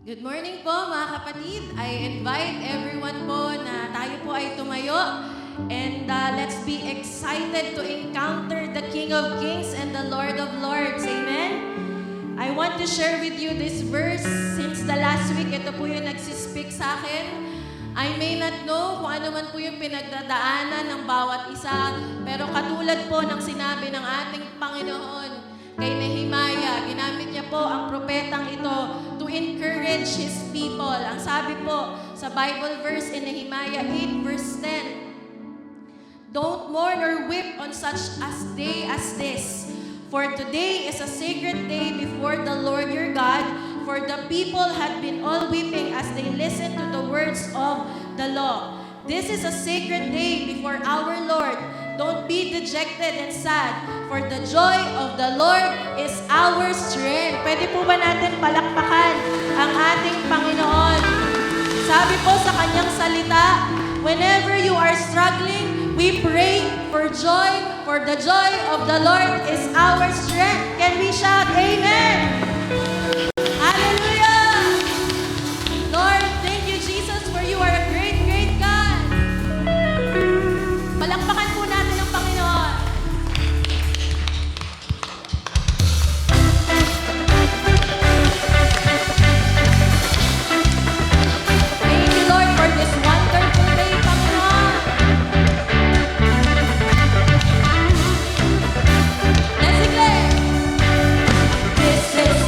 Good morning po mga kapatid. I invite everyone po na tayo po ay tumayo and let's be excited to encounter the King of Kings and the Lord of Lords. Amen? I want to share with you this verse since the last week. Ito po yung nagsispeak sa akin. I may not know kung ano man po yung pinagdadaanan ng bawat isa, pero katulad po ng sinabi ng ating Panginoon kay Nehemiah, ginamit niya po ang propetang ito to encourage his people. Ang sabi po sa Bible verse in Nehemiah 8 verse 10, "Don't mourn or weep on such a day as this, for today is a sacred day before the Lord your God, for the people had been all weeping as they listened to the words of the law." This is a sacred day before our Lord. Don't be dejected and sad, for the joy of the Lord is our strength. Pwede po ba natin palakpakan ang ating Panginoon? Sabi po sa kanyang salita, whenever you are struggling, we pray for joy, for the joy of the Lord is our strength. Can we shout, Amen? Hallelujah! Lord, thank you, Jesus, for you are a great, great God. Palakpakan po natin ang Panginoon. Thank you, Lord, for this wonderful day, Panginoon. Let's declare, this is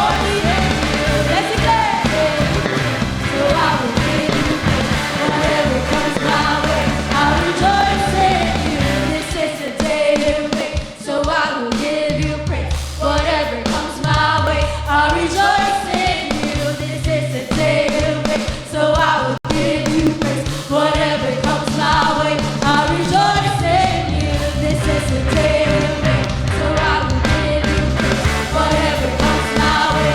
only in you. Let's declare. So I will give you praise. Whatever comes my way, I'll rejoice in you. This is the day you make. So I will give you praise. Whatever comes my way, I'll rejoice in you. This is the day you make. So I will give you praise. Whatever comes my way, I'll rejoice in you. This is the day you make. So I will give you praise. Whatever comes my way,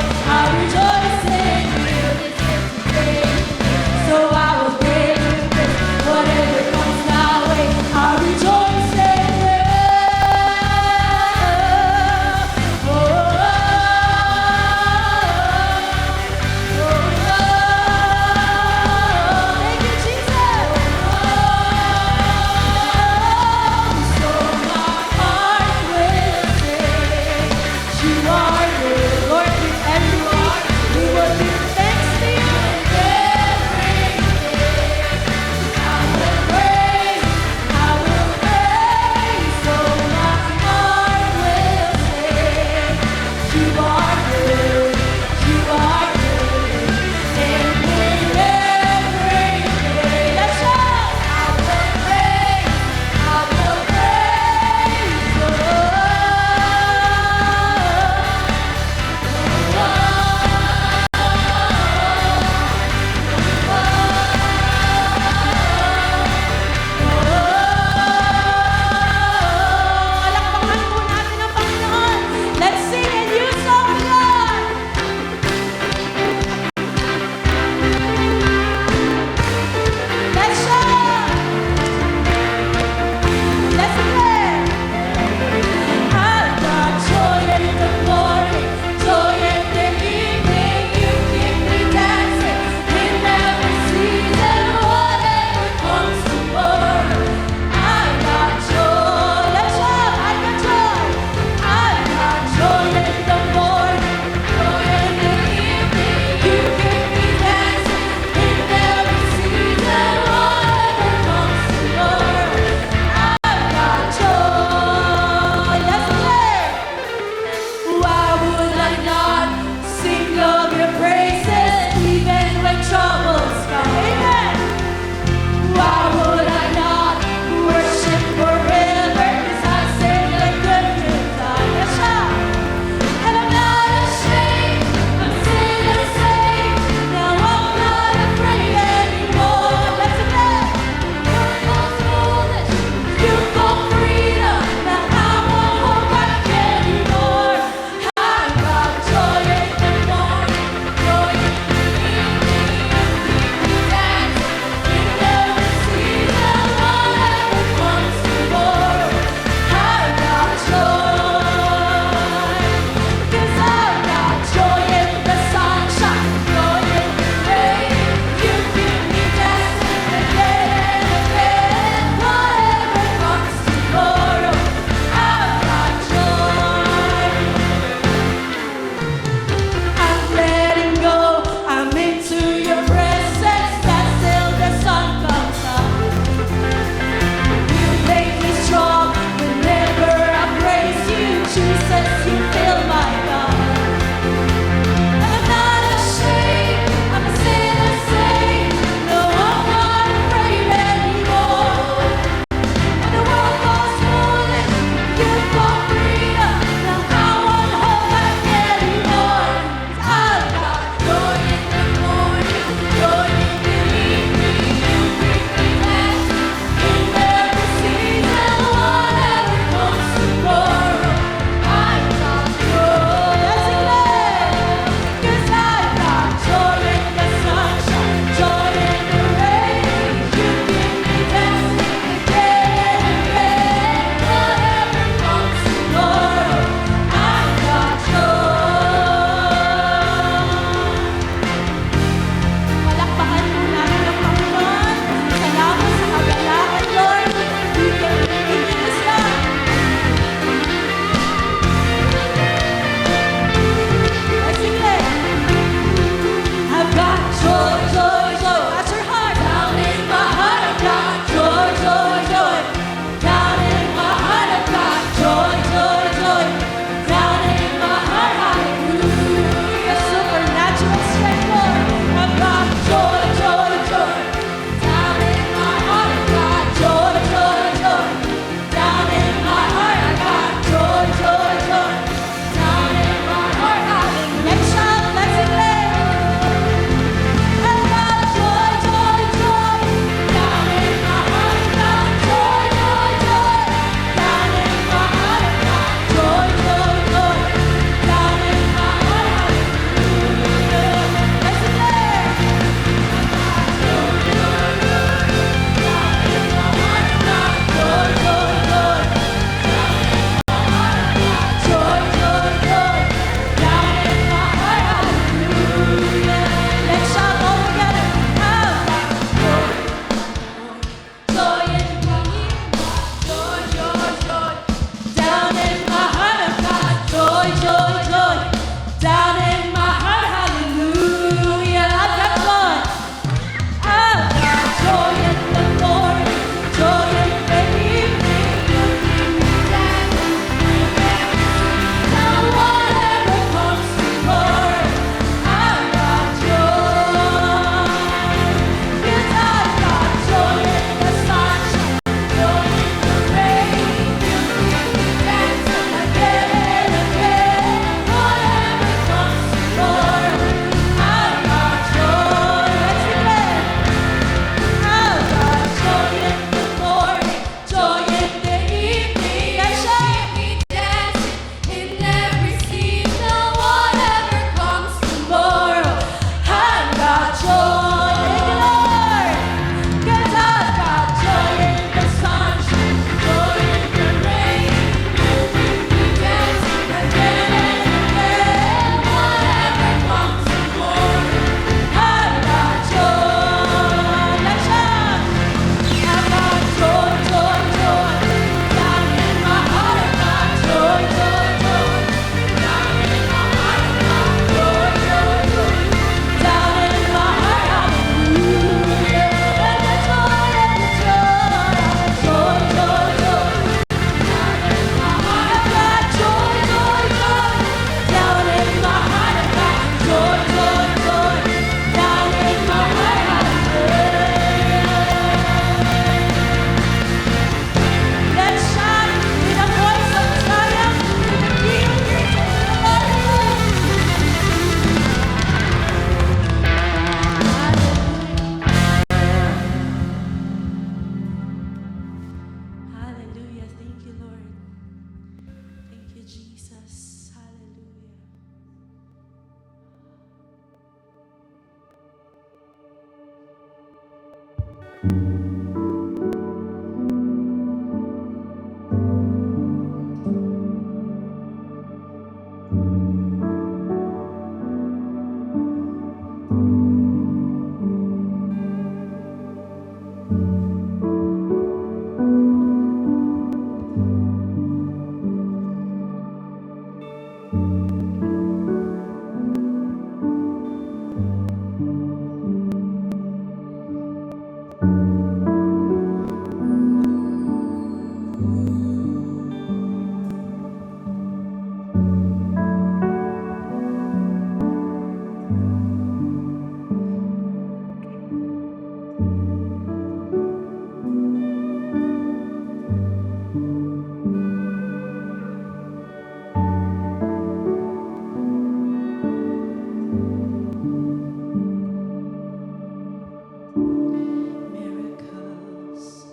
Miracles,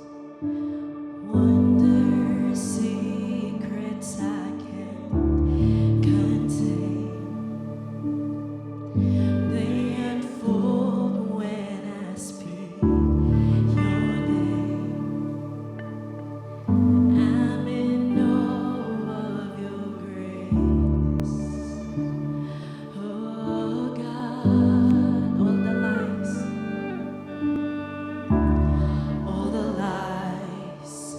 wonders, secrets I can't contain. They unfold when I speak your name. I'm in awe of your grace. Oh God, all the lies,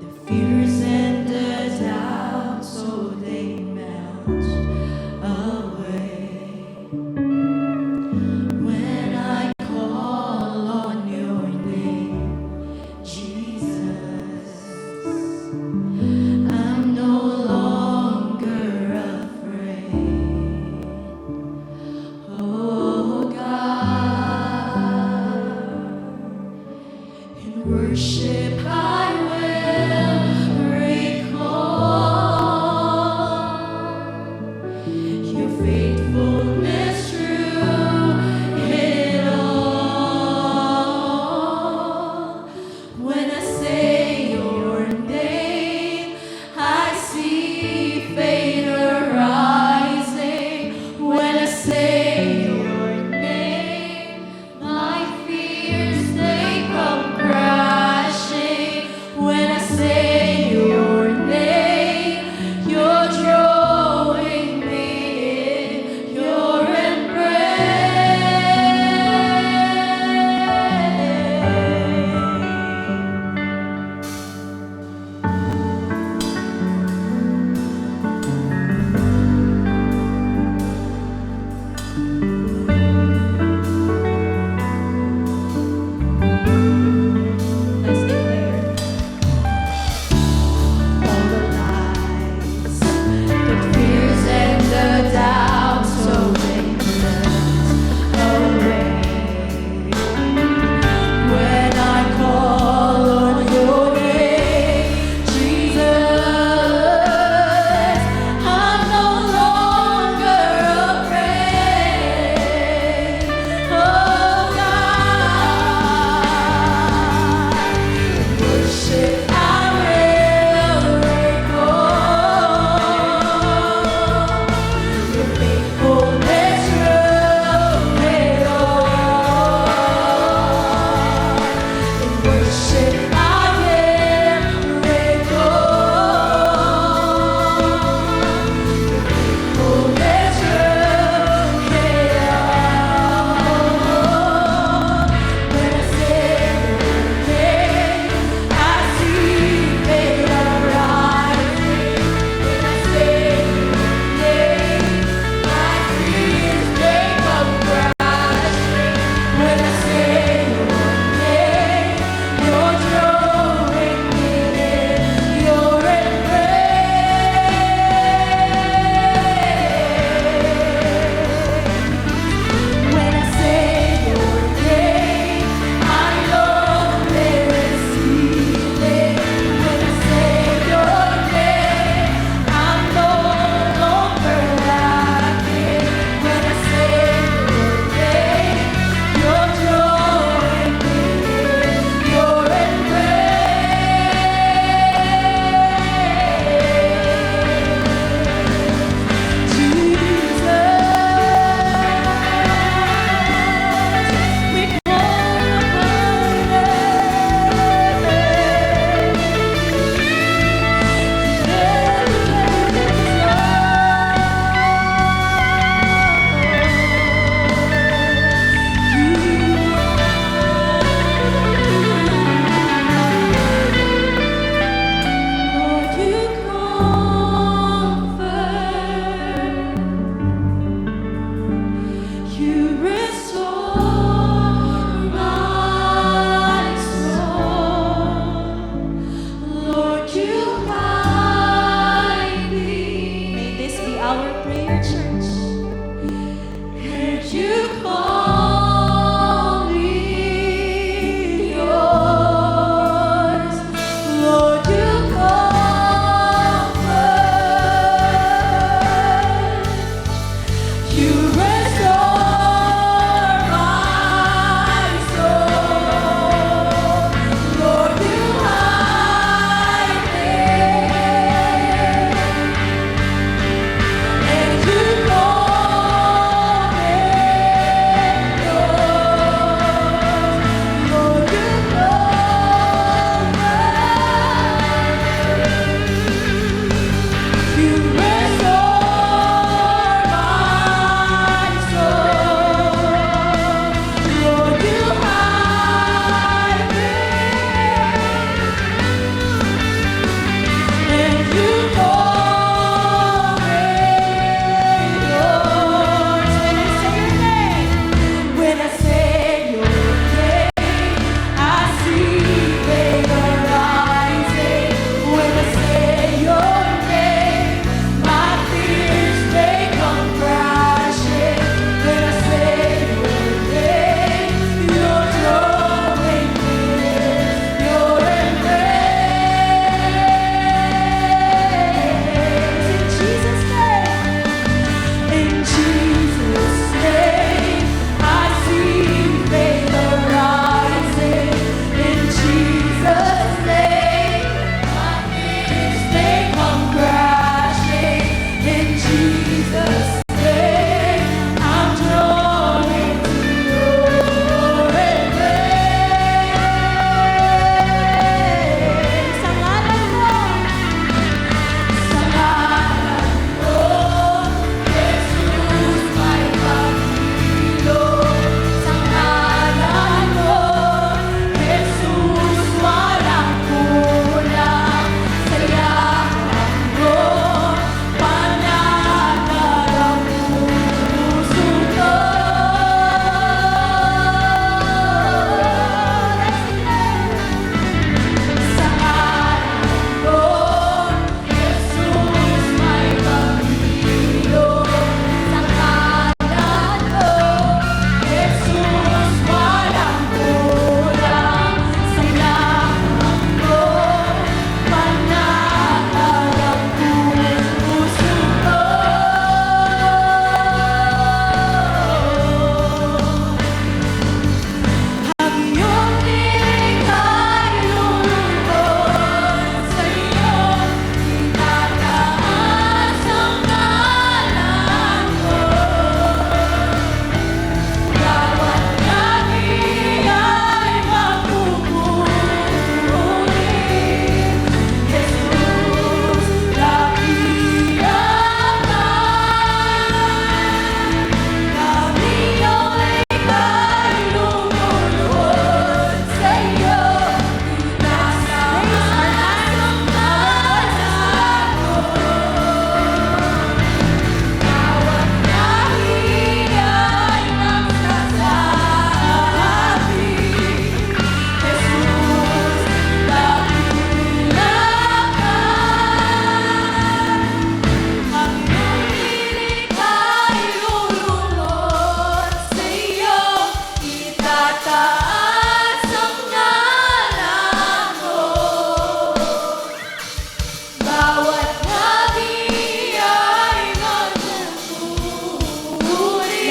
the fears and the doubts, oh, they melt away when I call on your name, Jesus. I'm no longer afraid. Oh God, in worship I will recall your faithfulness through it all. When I say your name, I see faith arising. When I say your name, my fears they come crashing. When I say your name, you're drawing me in your Let's declare. All the lies, the fears and the doubts, so they melt away when I call on your name, Jesus. I'm no longer afraid.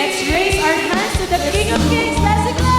Let's raise our hands to the King of Kings. Let's declare.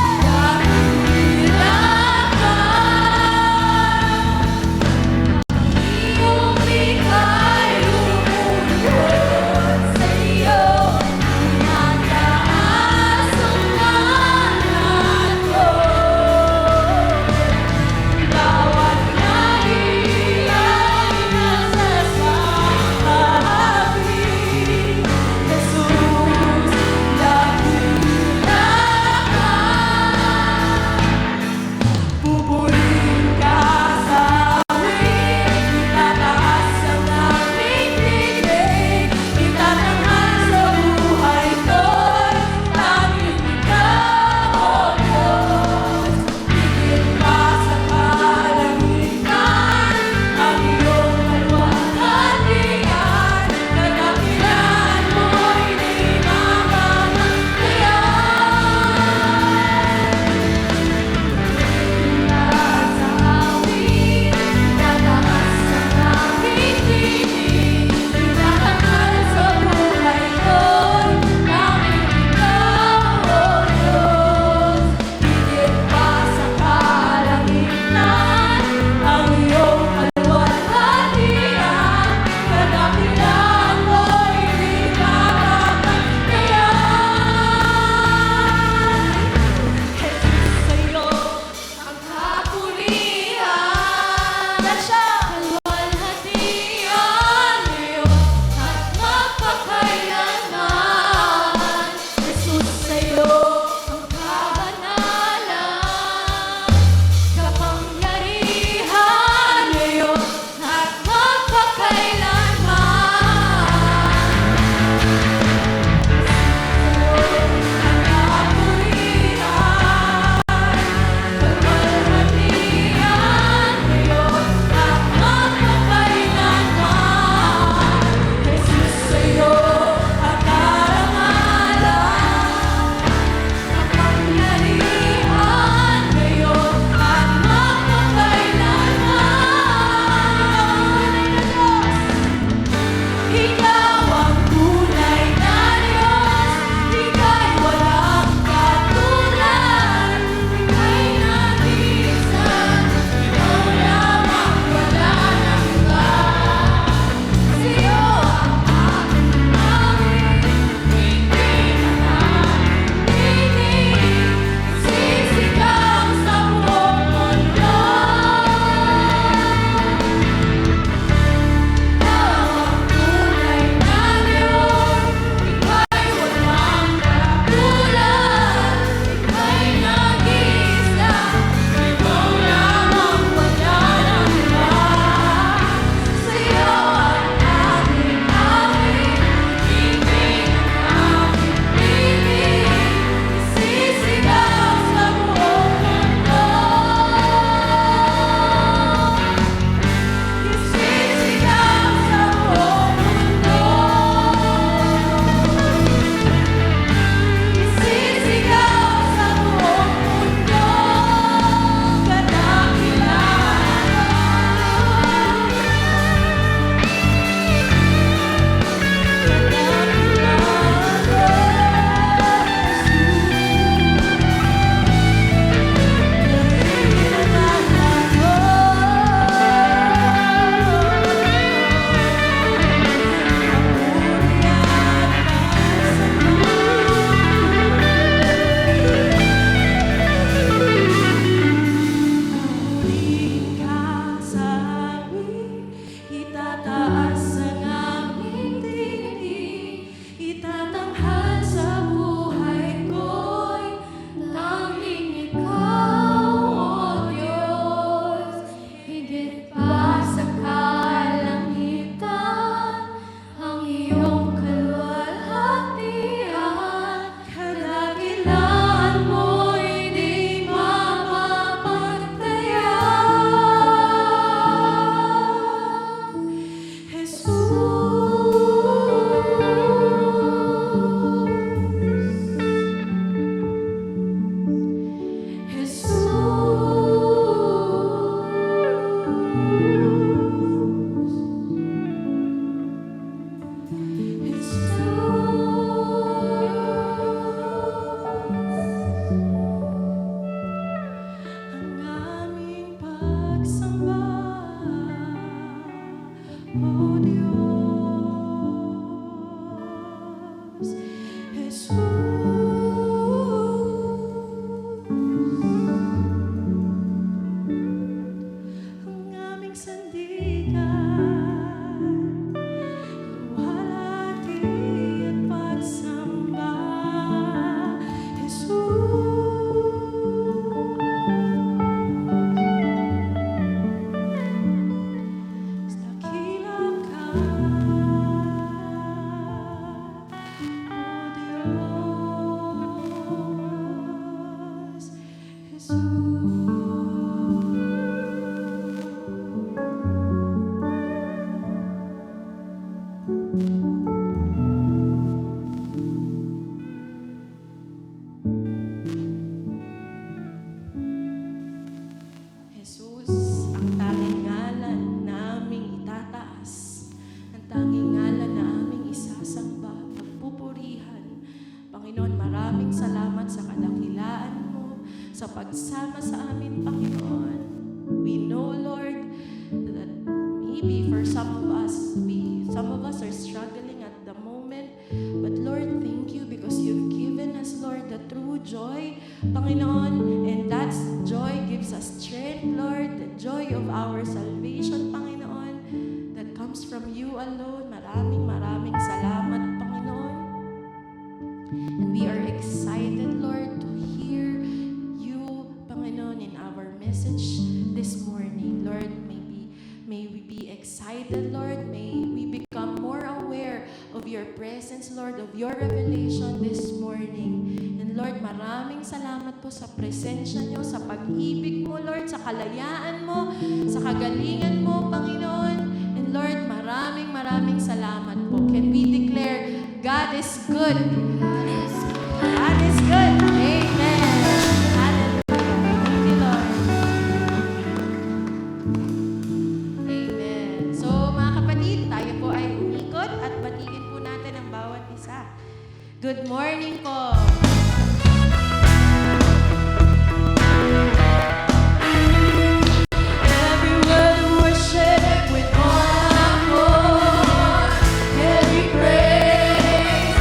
maraming salamat sa kadakilaan mo, sa pagsama sa amin, Panginoon. We know, Lord, that maybe for some of us are struggling at the moment. But Lord, thank you because you've given us, Lord, the true joy, Panginoon. And that joy gives us strength, Lord, the joy of our salvation, Panginoon, that comes from you alone. Maraming salamat, Panginoon. And we are excited, Lord, to hear you, Panginoon, in our message this morning. Lord, may we be excited, Lord. May we become more aware of your presence, Lord, of your revelation this morning. And Lord, maraming salamat po sa presensya nyo, sa pag-ibig mo, Lord, sa kalayaan mo, sa kagalingan mo, Panginoon. And Lord, maraming salamat po. Can we declare, God is good? God is good. God is good. Amen. Hallelujah. Thank you, Lord. Amen. So, mga kapatid, tayo po ay umikot at batiin po natin ang bawat isa. Good morning po. Every praise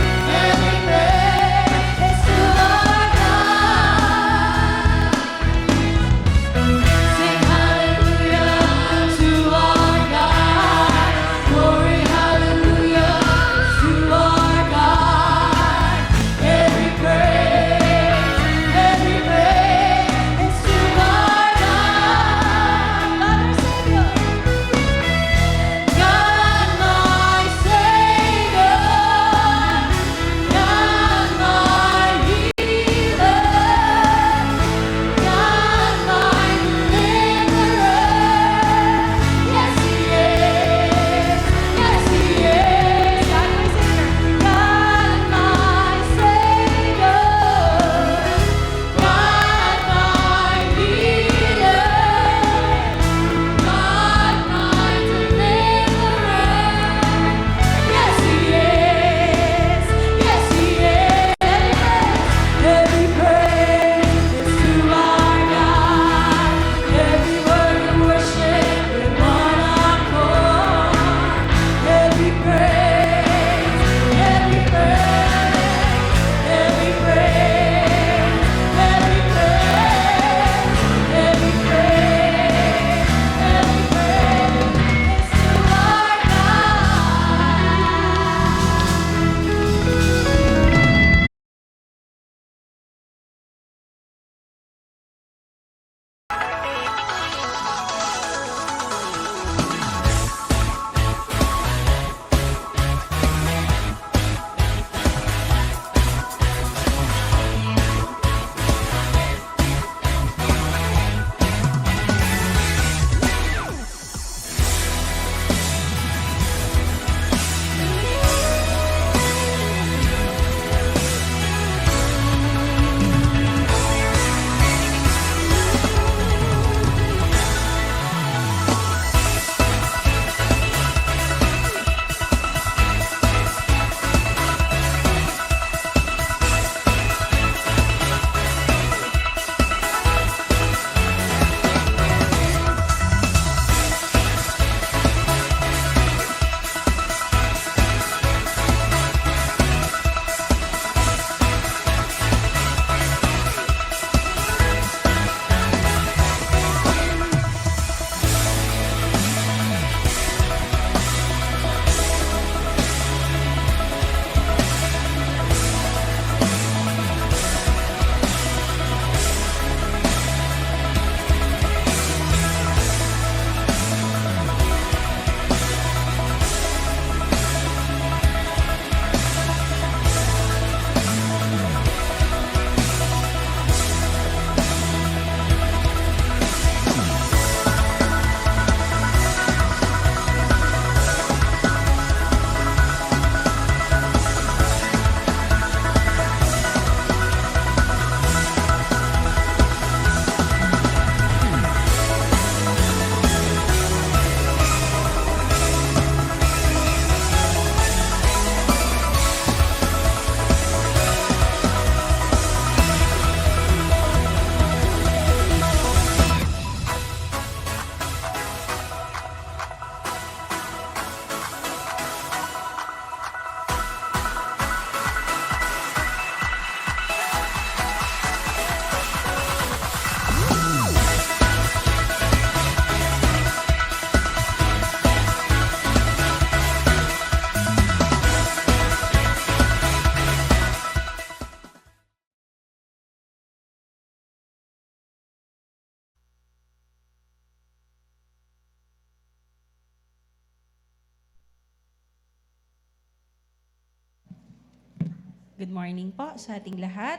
Good morning po sa ating lahat.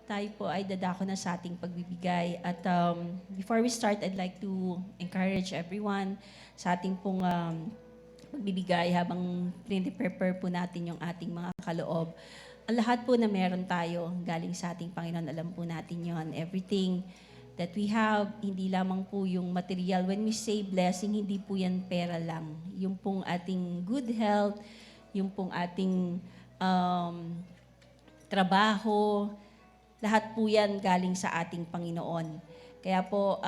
Tayo po ay dadako na sa ating pagbibigay. At before we start, I'd like to encourage everyone sa ating pong pagbibigay habang prepare po natin yung ating mga kaloob. Ang lahat po na meron tayo galing sa ating Panginoon, alam po natin yon. Everything that we have, hindi lamang po yung material. When we say blessing, hindi po yan pera lang. Yung pong ating good health, yung pong ating trabaho, lahat po yan galing sa ating Panginoon. Kaya po,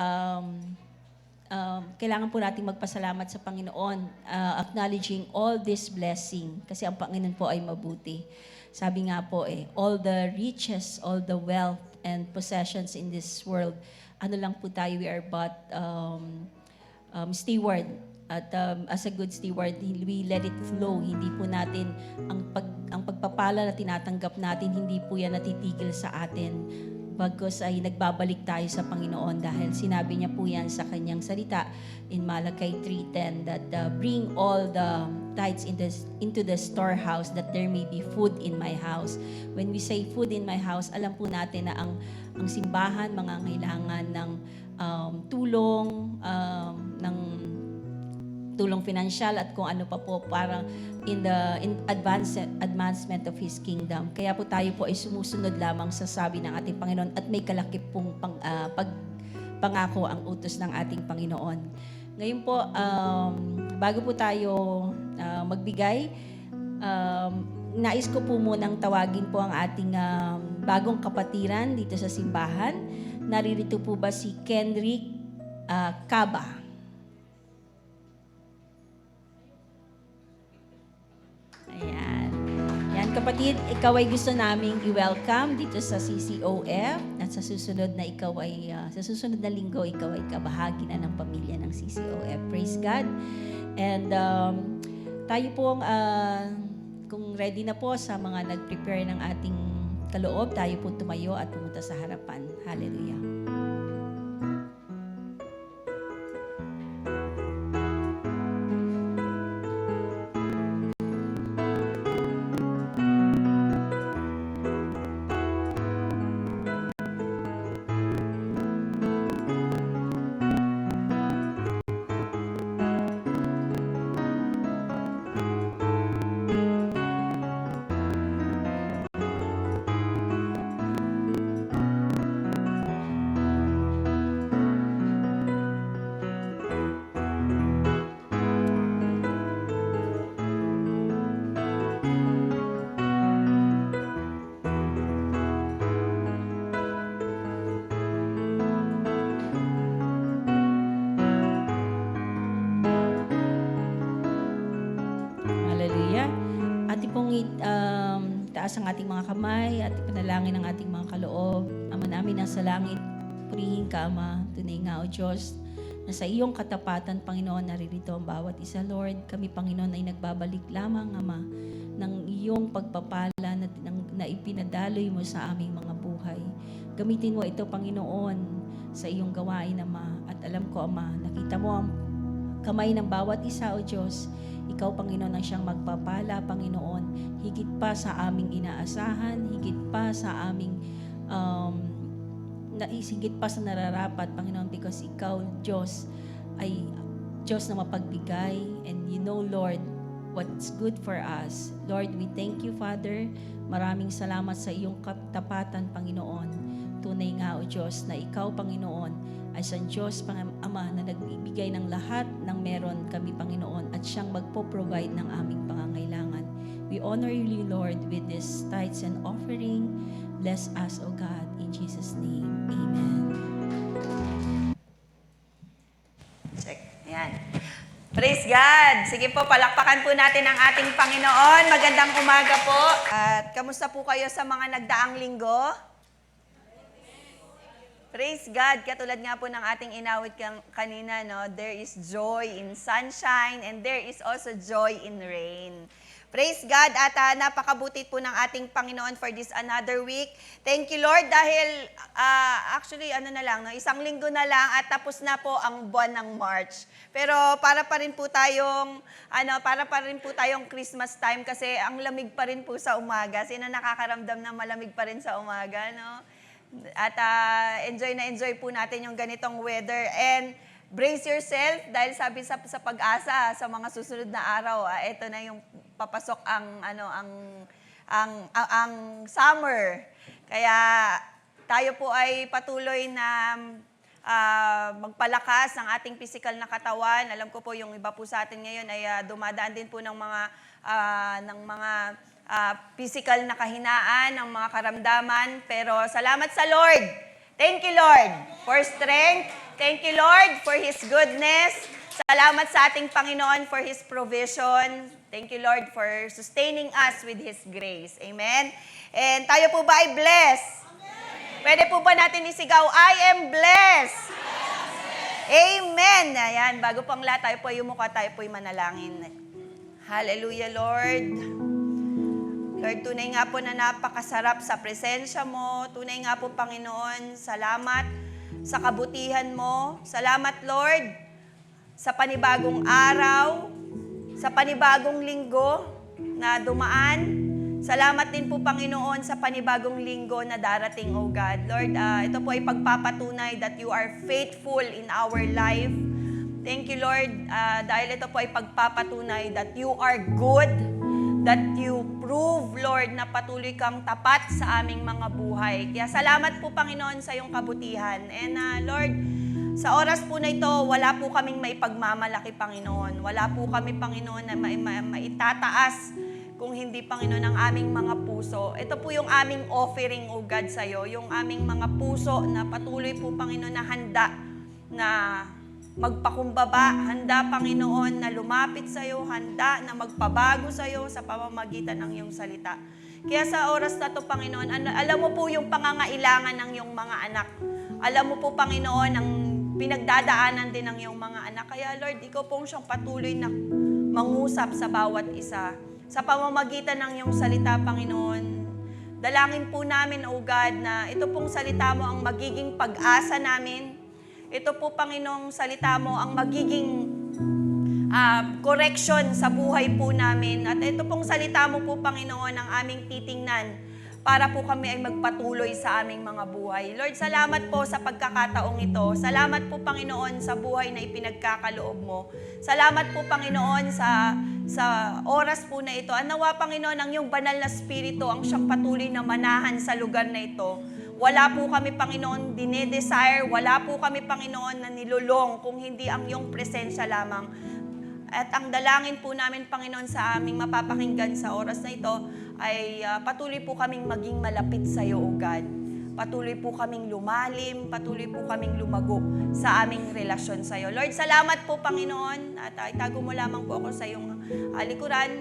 kailangan po natin magpasalamat sa Panginoon, acknowledging all this blessing, kasi ang Panginoon po ay mabuti. Sabi nga po all the riches, all the wealth, and possessions in this world, ano lang po tayo, we are but steward. At as a good steward, we let it flow. Hindi po natin, ang pagpapala na tinatanggap natin, hindi po yan natitigil sa atin. Bagkus ay nagbabalik tayo sa Panginoon dahil sinabi niya po yan sa kanyang salita in Malachi 3:10 that bring all the tithes into the storehouse that there may be food in my house. When we say food in my house, alam po natin na ang simbahan mangangailangan ng tulong, ng tulong pinansyal at kung ano pa po para in advancement of His kingdom. Kaya po tayo po ay sumusunod lamang sa sabi ng ating Panginoon at may kalakip pong pangako ang utos ng ating Panginoon. Ngayon po, bago po tayo magbigay, nais ko po munang tawagin po ang ating bagong kapatiran dito sa simbahan. Naririto po ba si Kendrick Caba? Ayan. Yan kapatid, ikaw ay gusto naming i-welcome dito sa CCOF at sa susunod na sa susunod na linggo, ikaw ay kabahagi na ng pamilya ng CCOF. Praise God. And tayo pong, kung ready na po sa mga nag-prepare ng ating kaloob, tayo po tumayo at pumunta sa harapan. Hallelujah. Taas ang ating mga kamay at ipanalangin ang ating mga kaloob. Ama namin nasa langit, purihin ka, Ama. Tunay nga, O Diyos, na sa iyong katapatan, Panginoon, naririto ang bawat isa, Lord. Kami, Panginoon, ay nagbabalik lamang, Ama, ng iyong pagpapala na ipinadaloy mo sa aming mga buhay. Gamitin mo ito, Panginoon, sa iyong gawain, Ama. At alam ko, Ama, nakita mo ang kamay ng bawat isa, O Diyos. Ikaw, Panginoon, ang siyang magpapala, Panginoon, higit pa sa aming inaasahan, higit pa sa aming higit pa sa nararapat, Panginoon, because ikaw, Diyos, ay Diyos na mapagbigay, and you know, Lord, what's good for us. Lord, we thank you, Father. Maraming salamat sa iyong katapatan, Panginoon. Tunay nga, O Diyos, na ikaw, Panginoon, ay isang Diyos, Ama, na nagbibigay ng lahat ng meron kami, Panginoon, at siyang magpo-provide ng aming pangangailangan. We honor you, Lord, with this tithes and offering. Bless us, O God, in Jesus' name. Amen. Check. Ayan. Praise God! Sige po, palakpakan po natin ang ating Panginoon. Magandang umaga po. At kamusta po kayo sa mga nagdaang linggo? Praise God! Katulad nga po ng ating inawit kanina, no? There is joy in sunshine and there is also joy in rain. Praise God at napakabuti po ng ating Panginoon for this another week. Thank you Lord dahil actually isang linggo na lang at tapos na po ang buwan ng March. Pero para pa rin po tayong Christmas time kasi ang lamig pa rin po sa umaga. Sino nakakaramdam na malamig pa rin sa umaga, no? At enjoy po natin yung ganitong weather and brace yourself dahil sabi sa pag-asa sa mga susunod na araw, ito na yung papasok ang summer. Kaya tayo po ay patuloy na magpalakas ng ating physical na katawan. Alam ko po yung iba po sa atin ngayon ay dumadaan din po ng mga physical na kahinaan, ng mga karamdaman. Pero salamat sa Lord. Thank you, Lord, for strength. Thank you, Lord, for His goodness. Salamat sa ating Panginoon for His provision. Thank you, Lord, for sustaining us with His grace. Amen? And tayo po ba ay blessed? Pwede po ba natin isigaw, I am blessed? Amen. Ayan, bago pang lahat, tayo po ay umuka, tayo po ay manalangin. Hallelujah, Lord. Lord, tunay nga po na napakasarap sa presensya mo. Tunay nga po, Panginoon, salamat sa kabutihan mo. Salamat, Lord, sa panibagong araw, sa panibagong linggo na dumaan. Salamat din po, Panginoon, sa panibagong linggo na darating, O God. Lord, ito po ay pagpapatunay that you are faithful in our life. Thank you, Lord, dahil ito po ay pagpapatunay that you are good, that you prove, Lord, na patuloy kang tapat sa aming mga buhay. Kaya salamat po, Panginoon, sa iyong kabutihan. And Lord, sa oras po na ito, wala po kaming maipagmamalaki, Panginoon. Wala po kami, Panginoon, na maitataas kung hindi, Panginoon, ang aming mga puso. Ito po yung aming offering, O God, sa iyo. Yung aming mga puso na patuloy po, Panginoon, na handa na magpakumbaba, handa, Panginoon, na lumapit sa iyo, handa na magpabago sa iyo sa pamamagitan ng iyong salita. Kaya sa oras na ito, Panginoon, alam mo po yung pangangailangan ng iyong mga anak. Alam mo po, Panginoon, ang pinagdadaanan din ng iyong mga anak. Kaya, Lord, ikaw po siyang patuloy na mangusap sa bawat isa. Sa pamamagitan ng iyong salita, Panginoon, dalangin po namin, O God, na ito pong salita mo ang magiging pag-asa namin. Ito po, Panginoong salita mo, ang magiging correction sa buhay po namin. At ito pong salita mo po, Panginoon, ang aming titingnan para po kami ay magpatuloy sa aming mga buhay. Lord, salamat po sa pagkakataong ito. Salamat po, Panginoon, sa buhay na ipinagkakaloob mo. Salamat po, Panginoon, sa oras po na ito. Nawa, Panginoon, ang iyong banal na spirito ang siyang patuloy na manahan sa lugar na ito. Wala po kami, Panginoon, dinedesire. Wala po kami, Panginoon, na nilulong kung hindi ang iyong presensya lamang. At ang dalangin po namin, Panginoon, sa aming mapapakinggan sa oras na ito ay patuloy po kaming maging malapit sa iyo, O God. Patuloy po kaming lumalim, patuloy po kaming lumago sa aming relasyon sa iyo. Lord, salamat po, Panginoon, at itago mo lamang po ako sa iyong likuran,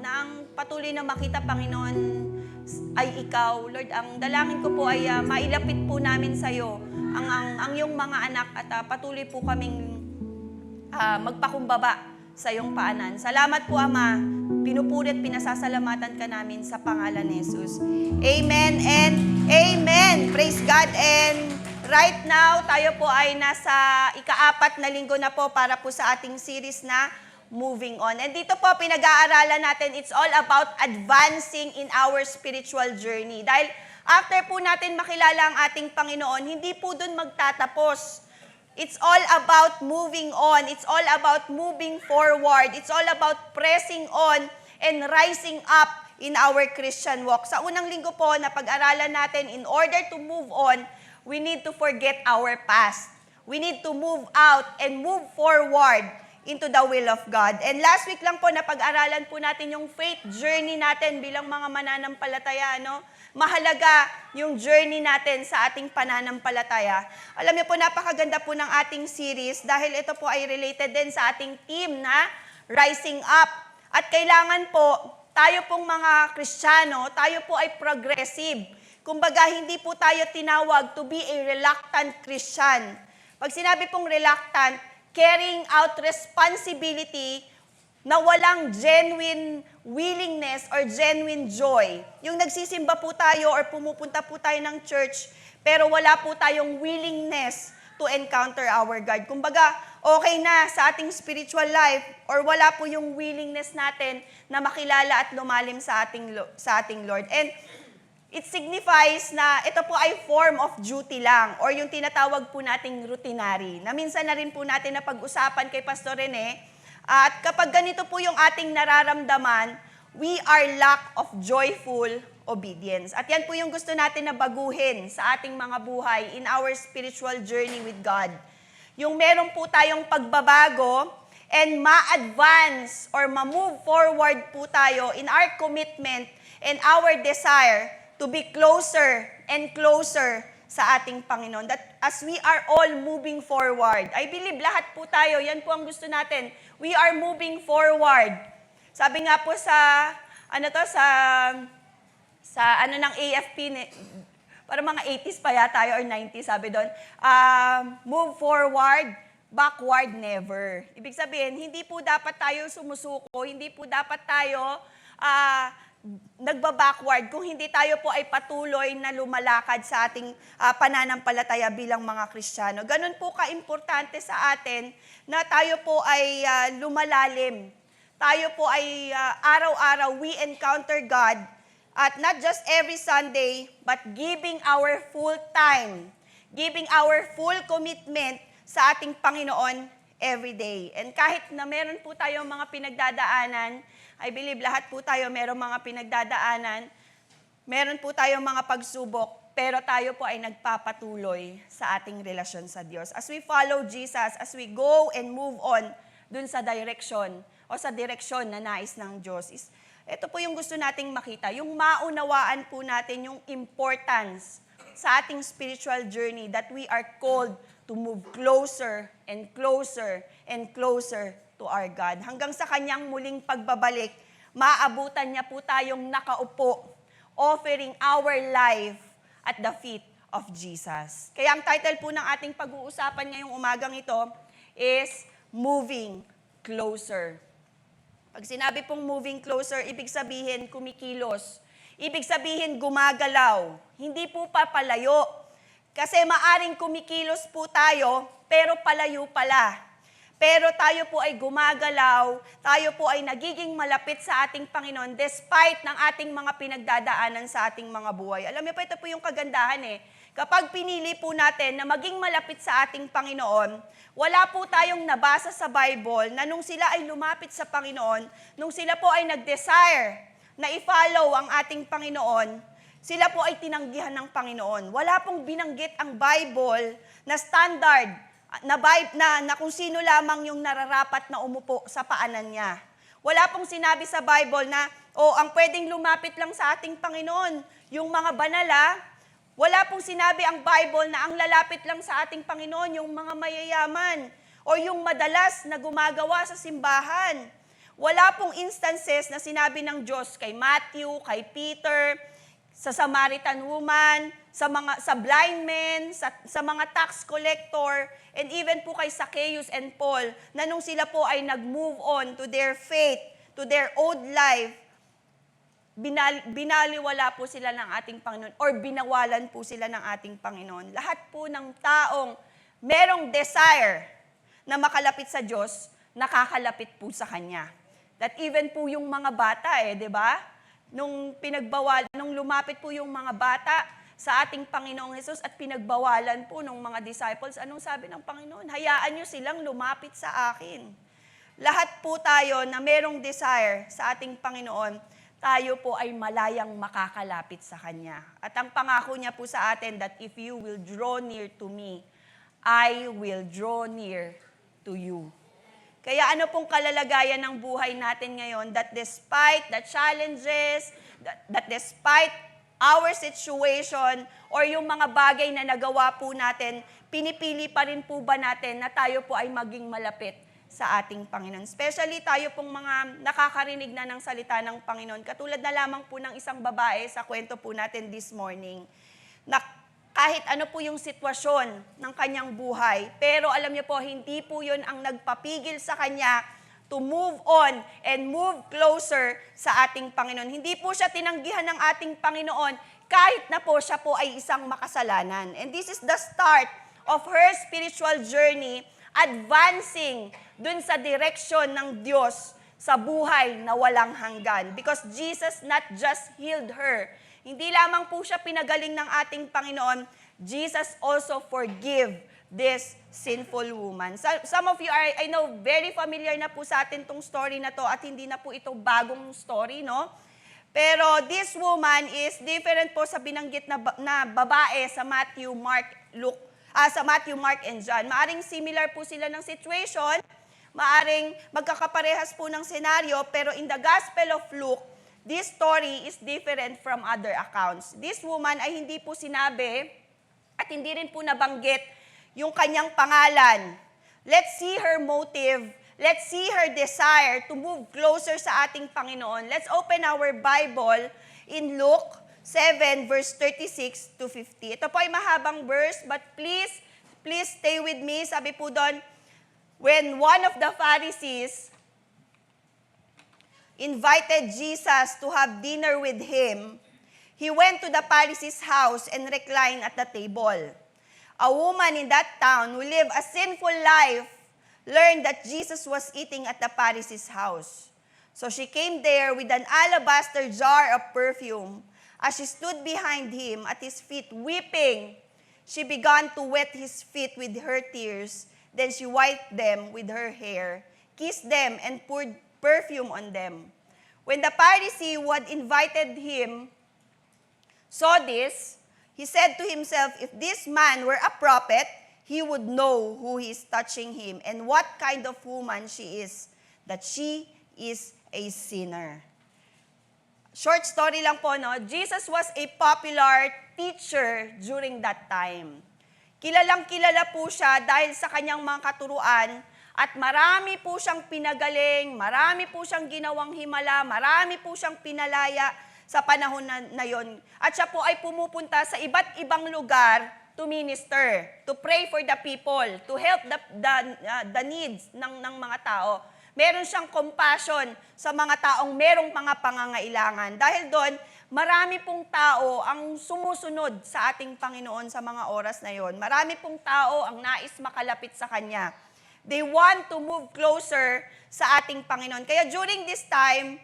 ang patuloy na makita, Panginoon, ay ikaw. Lord, ang dalangin ko po ay mailapit po namin sa iyo ang iyong mga anak at patuloy po kaming magpakumbaba sa iyong paanan. Salamat po, Ama. Pinupuri at pinasasalamatan ka namin sa pangalan ni Jesus. Amen and amen. Praise God. And right now, tayo po ay nasa ika-4 na linggo na po para po sa ating series na Moving On. And dito po, pinag-aaralan natin, it's all about advancing in our spiritual journey. Dahil after po natin makilala ang ating Panginoon, hindi po dun magtatapos. It's all about moving on. It's all about moving forward. It's all about pressing on and rising up in our Christian walk. Sa unang linggo po na pag-aralan natin, in order to move on, we need to forget our past. We need to move out and move forward into the will of God. And last week lang po, napag-aralan po natin yung faith journey natin bilang mga mananampalataya, no? Mahalaga yung journey natin sa ating pananampalataya. Alam niyo po, napakaganda po ng ating series dahil ito po ay related din sa ating team na Rising Up. At kailangan po, tayo pong mga Kristiyano, tayo po ay progressive. Kumbaga, hindi po tayo tinawag to be a reluctant Christian. Pag sinabi pong reluctant, carrying out responsibility na walang genuine willingness or genuine joy. Yung nagsisimba po tayo or pumupunta po tayo ng church, pero wala po tayong willingness to encounter our God. Kumbaga, okay na sa ating spiritual life or wala po yung willingness natin na makilala at lumalim sa ating Lord. And it signifies na ito po ay form of duty lang or yung tinatawag po nating routinary. Na minsan na rin po natin na pag-usapan kay Pastor Rene. At kapag ganito po yung ating nararamdaman, we are lack of joyful obedience. At yan po yung gusto natin na baguhin sa ating mga buhay in our spiritual journey with God. Yung meron po tayong pagbabago and ma-advance or ma-move forward po tayo in our commitment and our desire to be closer and closer sa ating Panginoon. That as we are all moving forward, I believe lahat po tayo, yan po ang gusto natin. We are moving forward. Sabi nga po sa ng AFP, para mga 80s pa yata tayo or 90s, sabi doon, move forward, backward never. Ibig sabihin, hindi po dapat tayo sumusuko, hindi po dapat tayo nagba-backward kung hindi tayo po ay patuloy na lumalakad sa ating pananampalataya bilang mga Kristiyano. Ganun po ka-importante sa atin na tayo po ay lumalalim. Tayo po ay araw-araw we encounter God at not just every Sunday but giving our full time, giving our full commitment sa ating Panginoon every day. And kahit na meron po tayong mga pinagdadaanan, I believe lahat po tayo merong mga pinagdadaanan, meron po tayong mga pagsubok, pero tayo po ay nagpapatuloy sa ating relasyon sa Diyos. As we follow Jesus, as we go and move on dun sa direction o sa direksyon na nais ng Diyos, ito po yung gusto nating makita, yung maunawaan po natin yung importance sa ating spiritual journey that we are called to move closer and closer and closer to our God. Hanggang sa kanyang muling pagbabalik, maabutan niya po tayong nakaupo, offering our life at the feet of Jesus. Kaya ang title po ng ating pag-uusapan ngayong umagang ito is Moving Closer. Pag sinabi pong moving closer, ibig sabihin kumikilos. Ibig sabihin gumagalaw. Hindi po papalayo. Kasi maaring kumikilos po tayo, pero palayo pala. Pero tayo po ay gumagalaw, tayo po ay nagiging malapit sa ating Panginoon despite ng ating mga pinagdadaanan sa ating mga buhay. Alam niyo po, ito po yung kagandahan Kapag pinili po natin na maging malapit sa ating Panginoon, wala po tayong nabasa sa Bible na nung sila ay lumapit sa Panginoon, nung sila po ay nag-desire na i-follow ang ating Panginoon, sila po ay tinanggihan ng Panginoon. Wala pong binanggit ang Bible na standard na kung sino lamang yung nararapat na umupo sa paanan niya. Wala pong sinabi sa Bible na, ang pwedeng lumapit lang sa ating Panginoon, yung mga banala. Wala pong sinabi ang Bible na ang lalapit lang sa ating Panginoon, yung mga mayayaman, o yung madalas na gumagawa sa simbahan. Wala pong instances na sinabi ng Diyos kay Matthew, kay Peter, sa Samaritan woman, sa blind men, sa mga tax collector, and even po kay Zacchaeus and Paul, na nung sila po ay nag-move on to their faith, to their old life, binaliwala po sila ng ating Panginoon or binawalan po sila ng ating Panginoon. Lahat po ng taong merong desire na makalapit sa Diyos, nakakalapit po sa Kanya. That even po yung mga bata di ba? Nung lumapit po yung mga bata sa ating Panginoong Hesus at pinagbawalan po ng mga disciples, anong sabi ng Panginoon? Hayaan nyo silang lumapit sa akin. Lahat po tayo na merong desire sa ating Panginoon, tayo po ay malayang makakalapit sa Kanya. At ang pangako niya po sa atin that if you will draw near to me, I will draw near to you. Kaya ano pong kalalagayan ng buhay natin ngayon that despite the challenges, that despite our situation or yung mga bagay na nagawa po natin, pinipili pa rin po ba natin na tayo po ay maging malapit sa ating Panginoon? Especially tayo pong mga nakakarinig na ng salita ng Panginoon. Katulad na lamang po ng isang babae sa kwento po natin this morning, na kahit ano po yung sitwasyon ng kanyang buhay, pero alam niyo po, hindi po yun ang nagpapigil sa kanya to move on and move closer sa ating Panginoon. Hindi po siya tinanggihan ng ating Panginoon kahit na po siya po ay isang makasalanan. And this is the start of her spiritual journey, advancing dun sa direksyon ng Diyos sa buhay na walang hanggan. Because Jesus not just healed her, hindi lamang po siya pinagaling ng ating Panginoon, Jesus also forgive this sinful woman. Some of you are, I know, very familiar na po sa atin tong story na to at hindi na po ito bagong story, no? Pero this woman is different po sa binanggit na babae sa Matthew, Mark, and John. Maaring similar po sila ng situation, maaring magkakaparehas po ng senaryo, pero in the Gospel of Luke, this story is different from other accounts. This woman ay hindi po sinabi at hindi rin po nabanggit yung kanyang pangalan. Let's see her motive. Let's see her desire to move closer sa ating Panginoon. Let's open our Bible in Luke 7, verse 36 to 50. Ito po ay mahabang verse, but please stay with me. Sabi po doon, when one of the Pharisees invited Jesus to have dinner with him, he went to the Pharisee's house and reclined at the table. A woman in that town who lived a sinful life learned that Jesus was eating at the Pharisee's house. So she came there with an alabaster jar of perfume. As she stood behind him at his feet weeping, she began to wet his feet with her tears. Then she wiped them with her hair, kissed them, and poured perfume on them. When the Pharisee who had invited him saw this, he said to himself, if this man were a prophet, he would know who is touching him and what kind of woman she is, that she is a sinner. Short story lang po, no? Jesus was a popular teacher during that time. Kilalang-kilala po siya dahil sa kanyang mga katuruan at marami po siyang pinagaling, marami po siyang ginawang himala, marami po siyang pinalaya sa panahon na yon. At siya po ay pumupunta sa iba't ibang lugar to minister, to pray for the people, to help the needs ng mga tao. Meron siyang compassion sa mga taong merong mga pangangailangan. Dahil doon, marami pong tao ang sumusunod sa ating Panginoon sa mga oras na yon. Marami pong tao ang nais makalapit sa Kanya. They want to move closer sa ating Panginoon. Kaya during this time,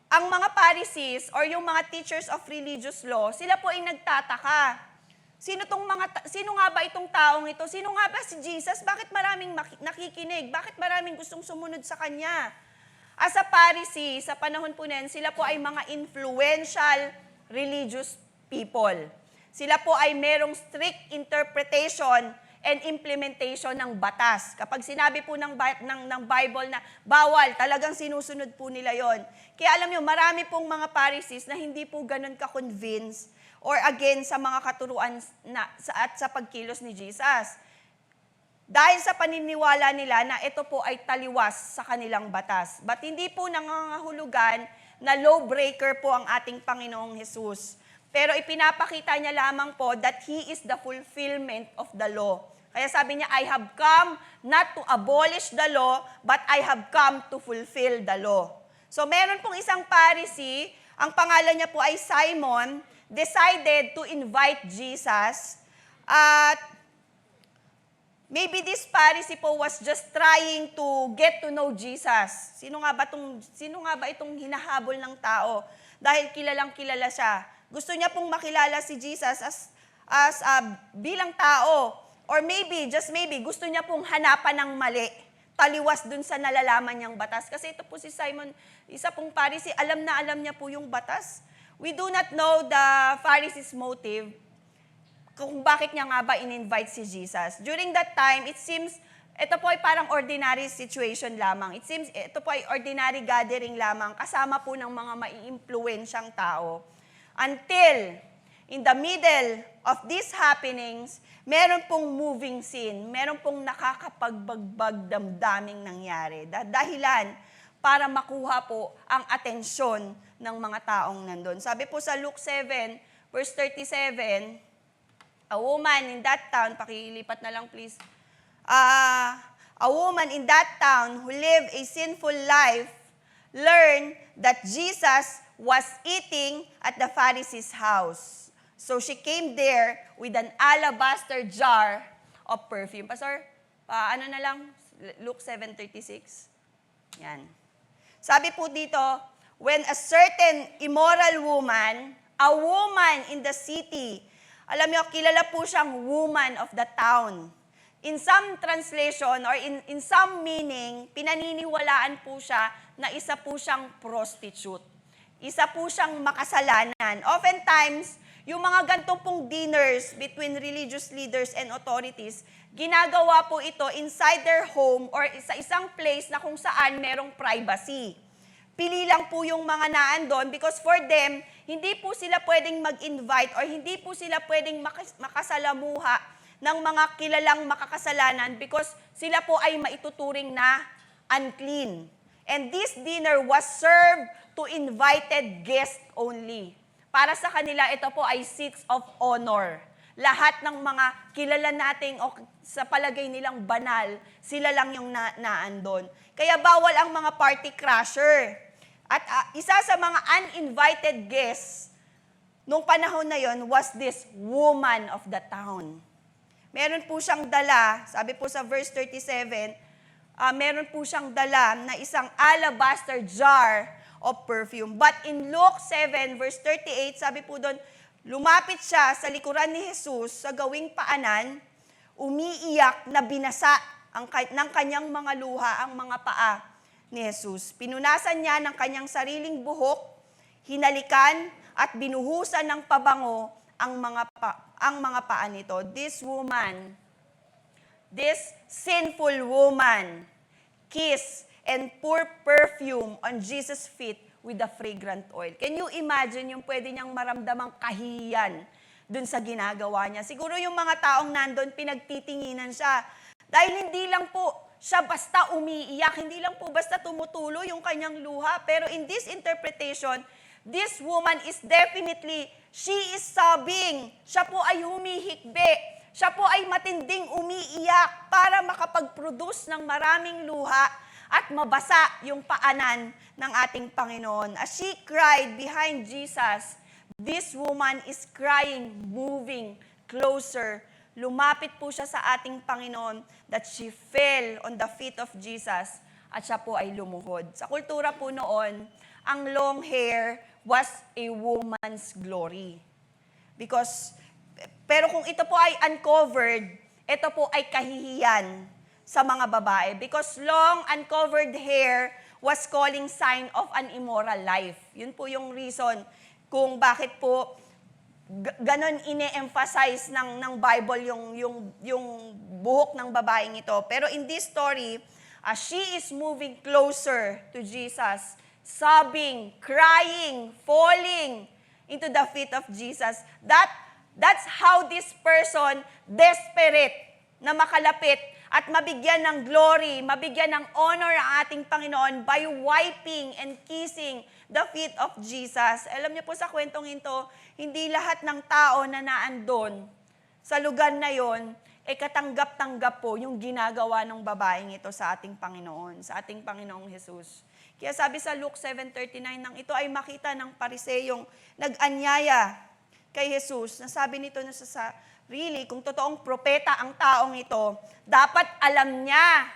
ang mga Pharisees or yung mga teachers of religious law, sila po ay nagtataka. Sino nga ba itong taong ito? Sino nga ba si Jesus? Bakit maraming nakikinig? Bakit maraming gustong sumunod sa Kanya? As a Pharisee, sa panahon po na yan, sila po ay mga influential religious people. Sila po ay merong strict interpretation and implementation ng batas. Kapag sinabi po ng Bible na bawal, talagang sinusunod po nila yon. Kaya alam nyo, marami pong mga Pharisees na hindi po ganun ka-convince or again sa mga katuruan at sa pagkilos ni Jesus. Dahil sa paniniwala nila na ito po ay taliwas sa kanilang batas. But hindi po nangangahulugan na law breaker po ang ating Panginoong Jesus. Pero ipinapakita niya lamang po that He is the fulfillment of the law. Kaya sabi niya, I have come not to abolish the law, but I have come to fulfill the law. So meron pong isang Pharisee, ang pangalan niya po ay Simon, decided to invite Jesus. At maybe this Pharisee po was just trying to get to know Jesus. Sino nga ba itong hinahabol ng tao? Dahil kilalang-kilala siya. Gusto niya pong makilala si Jesus as bilang tao. Or maybe, just maybe, gusto niya pong hanapan ng mali. Taliwas dun sa nalalaman niyang batas. Kasi ito po si Simon, isa pong Pharisee, alam na alam niya po yung batas. We do not know the Pharisee's motive kung bakit niya nga ba in-invite si Jesus. During that time, it seems, ito po ay parang ordinary situation lamang. It seems, ito po ay ordinary gathering lamang, kasama po ng mga maiimpluwensyang tao. Until, in the middle of these happenings, meron pong moving scene, meron pong nakakapagbagbag damdaming nangyari. Dahilan para makuha po ang atensyon ng mga taong nandun. Sabi po sa Luke 7, verse 37, a woman in that town, pakilipat na lang please, a woman in that town who lived a sinful life learned that Jesus was eating at the Pharisee's house. So she came there with an alabaster jar of perfume. Pastor, ano na lang? Luke 7:36. Yan. Sabi po dito, when a certain immoral woman, a woman in the city, alam niyo, kilala po siyang woman of the town. In some translation or in some meaning, pinaniniwalaan po siya na isa po siyang prostitute. Isa po siyang makasalanan. Oftentimes, yung mga ganito pong dinners between religious leaders and authorities, ginagawa po ito inside their home or sa isang place na kung saan merong privacy. Pili lang po yung mga naandun because for them, hindi po sila pwedeng mag-invite or hindi po sila pwedeng makasalamuha ng mga kilalang makakasalanan because sila po ay maituturing na unclean. And this dinner was served to invited guests only. Para sa kanila, ito po ay seats of honor. Lahat ng mga kilala nating o sa palagay nilang banal, sila lang yung naandon. Kaya bawal ang mga party crasher. At isa sa mga uninvited guests nung panahon na yon was this woman of the town. Meron po siyang dala, sabi po sa verse 37, meron po siyang dala na isang alabaster jar of perfume. But in Luke 7 verse 38, sabi po doon, lumapit siya sa likuran ni Jesus sa gawing paanan, umiiyak na binasa ng kanyang mga luha ang mga paa ni Jesus. Pinunasan niya ng kanyang sariling buhok, hinalikan at binuhusan ng pabango ang mga paa nito. This woman, this sinful woman, kissed and poured perfume on Jesus' feet with a fragrant oil. Can you imagine yung pwede niyang maramdamang kahihiyan dun sa ginagawa niya? Siguro yung mga taong nandun, pinagtitinginan siya. Dahil hindi lang po siya basta umiiyak, hindi lang po basta tumutulo yung kanyang luha. Pero in this interpretation, this woman is definitely, she is sobbing. Siya po ay humihikbi. Siya po ay matinding umiiyak para makapag-produce ng maraming luha at mabasa yung paanan ng ating Panginoon. As she cried behind Jesus, this woman is crying, moving closer. Lumapit po siya sa ating Panginoon that she fell on the feet of Jesus at siya po ay lumuhod. Sa kultura po noon, ang long hair was a woman's glory. Pero kung ito po ay uncovered, ito po ay kahihiyan sa mga babae. Because long uncovered hair was calling sign of an immoral life. Yun po yung reason kung bakit po ganon ine-emphasize ng Bible yung buhok ng babaeng ito. Pero in this story, as she is moving closer to Jesus, sobbing, crying, falling into the feet of Jesus, that's how this person, desperate na makalapit at mabigyan ng glory, mabigyan ng honor ang ating Panginoon by wiping and kissing the feet of Jesus. Alam niyo po sa kwentong ito, hindi lahat ng tao na naandon sa lugar na yon, katanggap-tanggap po yung ginagawa ng babaeng ito sa ating Panginoon, sa ating Panginoong Jesus. Kaya sabi sa Luke 7:39, nang ito ay makita ng Pariseyong nag-anyaya kay Jesus, nasabi nito na sa really, kung totoong propeta ang taong ito, dapat alam niya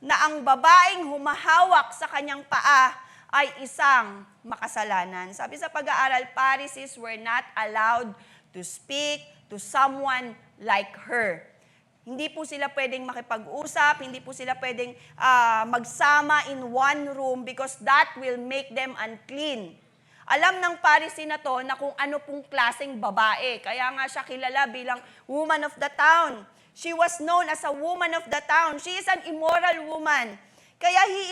na ang babaeng humahawak sa kanyang paa ay isang makasalanan. Sabi sa pag-aaral, Pharisees were not allowed to speak to someone like her. Hindi po sila pwedeng makipag-usap, hindi po sila pwedeng magsama in one room because that will make them unclean. Alam ng Pharisee na to na kung ano pong klaseng babae. Kaya nga siya kilala bilang woman of the town. She was known as a woman of the town. She is an immoral woman. Kaya he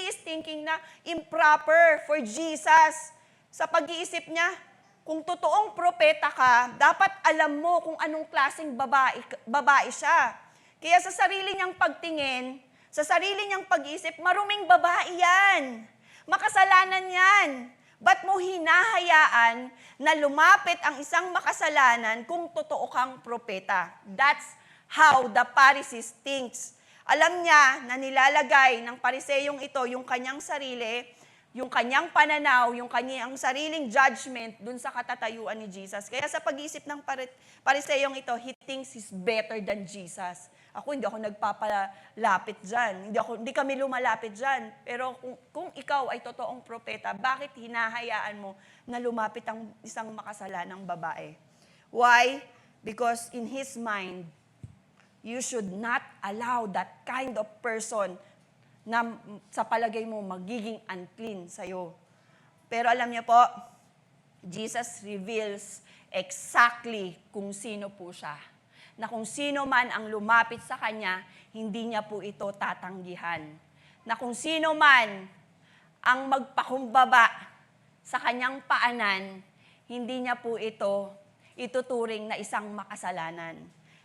is thinking na improper for Jesus. Sa pag-iisip niya, kung totoong propeta ka, dapat alam mo kung anong klaseng babae siya. Kaya sa sarili niyang pagtingin, sa sarili niyang pag-iisip, maruming babae yan. Makasalanan yan. Ba't mo hinahayaan na lumapit ang isang makasalanan kung totoo kang propeta? That's how the Pharisees thinks. Alam niya na nilalagay ng pariseyong ito yung kanyang sarili, yung kanyang pananaw, yung kanyang sariling judgment dun sa katatayuan ni Jesus. Kaya sa pag-iisip ng pariseyong ito, he thinks he's better than Jesus. Hindi ako nagpapalapit dyan. Hindi kami lumalapit dyan. Pero kung ikaw ay totoong propeta, bakit hinahayaan mo na lumapit ang isang makasalanang babae? Why? Because in his mind, you should not allow that kind of person na sa palagay mo magiging unclean sa'yo. Pero alam niyo po, Jesus reveals exactly kung sino po siya. Na kung sino man ang lumapit sa Kanya, hindi niya po ito tatanggihan. Na kung sino man ang magpakumbaba sa Kanyang paanan, hindi niya po ito ituturing na isang makasalanan.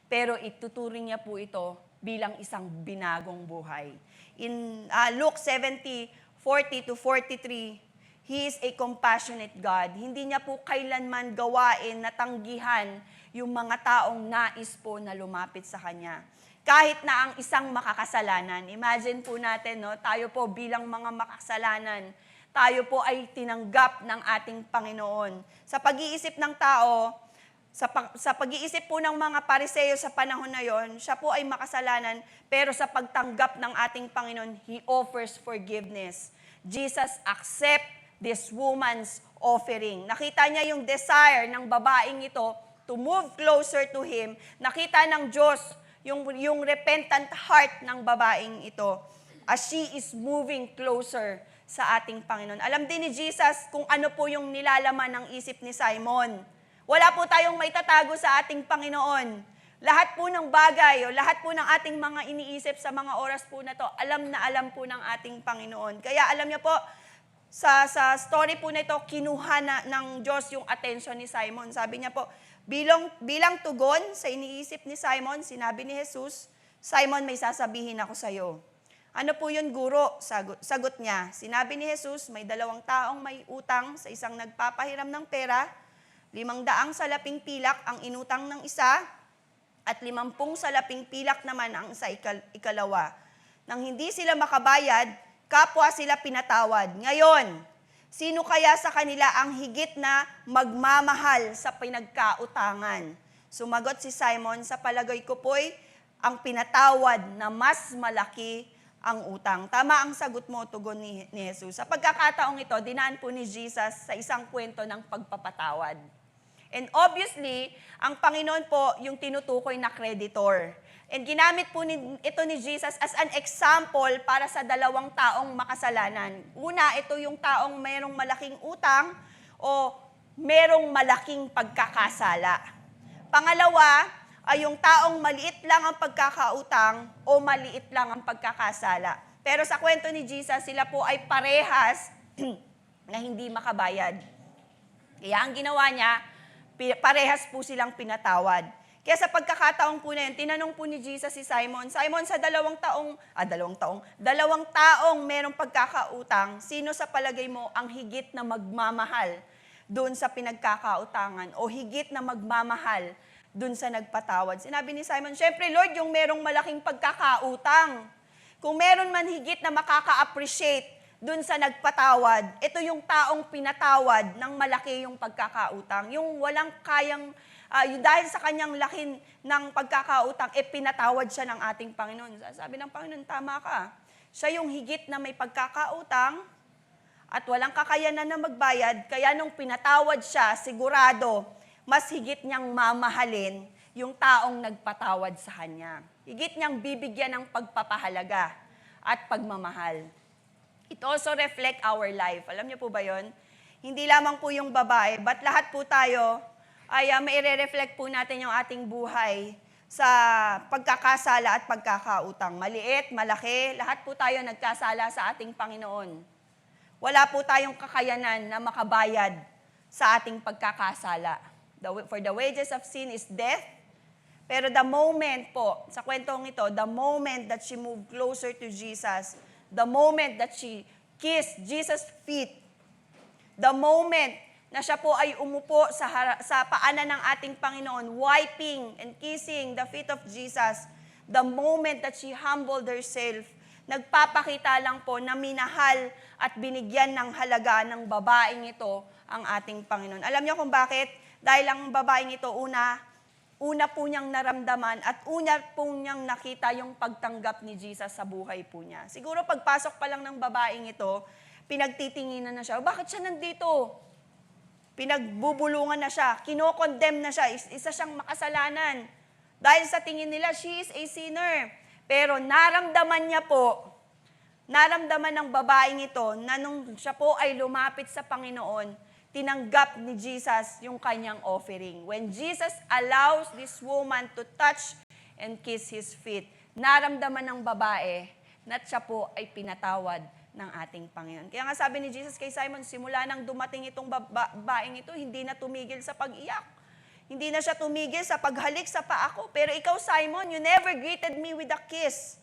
Pero ituturing niya po ito bilang isang binagong buhay. In Luke 70:40-43, He is a compassionate God. Hindi niya po kailanman gawain na tanggihan yung mga taong nais po na lumapit sa Kanya. Kahit na ang isang makakasalanan. Imagine po natin, no, tayo po bilang mga makakasalanan, tayo po ay tinanggap ng ating Panginoon. Sa pag-iisip ng tao, sa pag-iisip po ng mga pariseyo sa panahon na yon, siya po ay makasalanan, pero sa pagtanggap ng ating Panginoon, He offers forgiveness. Jesus accept this woman's offering. Nakita niya yung desire ng babaeng ito to move closer to Him. Nakita ng Diyos yung repentant heart ng babaeng ito as she is moving closer sa ating Panginoon. Alam din ni Jesus kung ano po yung nilalaman ng isip ni Simon. Wala po tayong may tatago sa ating Panginoon. Lahat po ng bagay o lahat po ng ating mga iniisip sa mga oras po na to, alam na alam po ng ating Panginoon. Kaya alam niyo po, sa story po na ito, kinuha na ng Diyos yung attention ni Simon. Sabi niya po, bilang tugon sa iniisip ni Simon, sinabi ni Jesus, Simon, may sasabihin ako sa iyo. Ano po yun, guro? Sagot niya. Sinabi ni Jesus, may 2 taong may utang sa isang nagpapahiram ng pera, 500 salaping pilak ang inutang ng isa, at 50 salaping pilak naman ang isa ikalawa. Nang hindi sila makabayad, kapwa sila pinatawad. Ngayon, sino kaya sa kanila ang higit na magmamahal sa pinagkautangan? Sumagot si Simon, sa palagay ko po'y ang pinatawad na mas malaki ang utang. Tama ang sagot mo, tugon ni Jesus. Sa pagkakataong ito, dinaan po ni Jesus sa isang kwento ng pagpapatawad. And obviously, ang Panginoon po yung tinutukoy na creditor. And ginamit po ito ni Jesus as an example para sa 2 taong makasalanan. Una, ito yung taong mayroong malaking utang o mayroong malaking pagkakasala. Pangalawa, ay yung taong maliit lang ang pagkakautang o maliit lang ang pagkakasala. Pero sa kwento ni Jesus, sila po ay parehas na hindi makabayad. Kaya ang ginawa niya, parehas po silang pinatawad. Kaya sa pagkakataong po na yun, tinanong po ni Jesus si Simon, Simon, sa 2 taong merong pagkakautang, sino sa palagay mo ang higit na magmamahal doon sa pinagkakautangan o higit na magmamahal doon sa nagpatawad? Sinabi ni Simon, syempre Lord, yung merong malaking pagkakautang. Kung meron man higit na makaka-appreciate doon sa nagpatawad, ito yung taong pinatawad ng malaki yung pagkakautang. Yung walang kayang dahil sa kanyang lakin ng pagkakautang, pinatawad siya ng ating Panginoon. Sabi ng Panginoon, tama ka. Siya yung higit na may pagkakautang at walang kakayanan na magbayad, kaya nung pinatawad siya, sigurado, mas higit niyang mamahalin yung taong nagpatawad sa kanya. Higit niyang bibigyan ng pagpapahalaga at pagmamahal. It also reflect our life. Alam niyo po ba yon? Hindi lamang po yung babae, but lahat po tayo ay maire-reflect po natin yung ating buhay sa pagkakasala at pagkakautang. Maliit, malaki, lahat po tayo nagkasala sa ating Panginoon. Wala po tayong kakayanan na makabayad sa ating pagkakasala. For the wages of sin is death. Pero the moment po, sa kwentong ito, the moment that she moved closer to Jesus, the moment that she kissed Jesus' feet, the moment na siya po ay umupo sa paanan ng ating Panginoon, wiping and kissing the feet of Jesus, the moment that she humbled herself, nagpapakita lang po na minahal at binigyan ng halaga ng babaeng ito ang ating Panginoon. Alam niyo kung bakit? Dahil ang babaeng ito, una po niyang naramdaman at una po niyang nakita yung pagtanggap ni Jesus sa buhay po niya. Siguro pagpasok pa lang ng babaeng ito, pinagtitinginan na siya. Bakit siya nandito? Pinagbubulungan na siya, kinokondemn na siya, isa siyang makasalanan. Dahil sa tingin nila, she is a sinner. Pero naramdaman ng babaeng ito na nung siya po ay lumapit sa Panginoon, tinanggap ni Jesus yung kanyang offering. When Jesus allows this woman to touch and kiss His feet, naramdaman ng babae na siya po ay pinatawad ng ating Panginoon. Kaya nga sabi ni Jesus kay Simon, simula nang dumating itong babaeng ito, hindi na tumigil sa pag-iyak. Hindi na siya tumigil sa paghalik sa paa ko. Pero ikaw, Simon, you never greeted me with a kiss.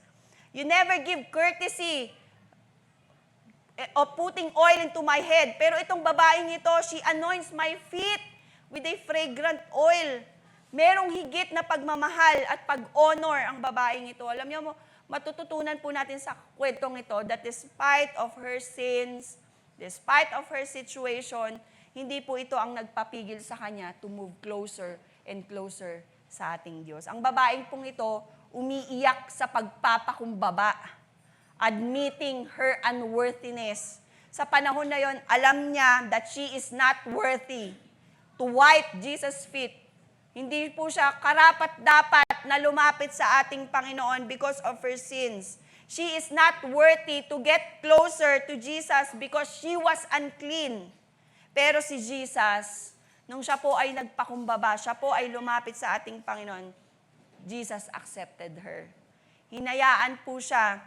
You never give courtesy of putting oil into my head. Pero itong babaeng ito, she anoints my feet with a fragrant oil. Merong higit na pagmamahal at pag-honor ang babaeng ito. Alam niyo mo, matututunan po natin sa kwentong ito that despite of her sins, despite of her situation, hindi po ito ang nagpapigil sa kanya to move closer and closer sa ating Diyos. Ang babaeng pong ito, umiiyak sa pagpapakumbaba, admitting her unworthiness. Sa panahon na yon, alam niya that she is not worthy to wipe Jesus' feet. Hindi po siya karapat-dapat na lumapit sa ating Panginoon because of her sins. She is not worthy to get closer to Jesus because she was unclean. Pero si Jesus, nung siya po ay nagpakumbaba, siya po ay lumapit sa ating Panginoon, Jesus accepted her. Hinayaan po siya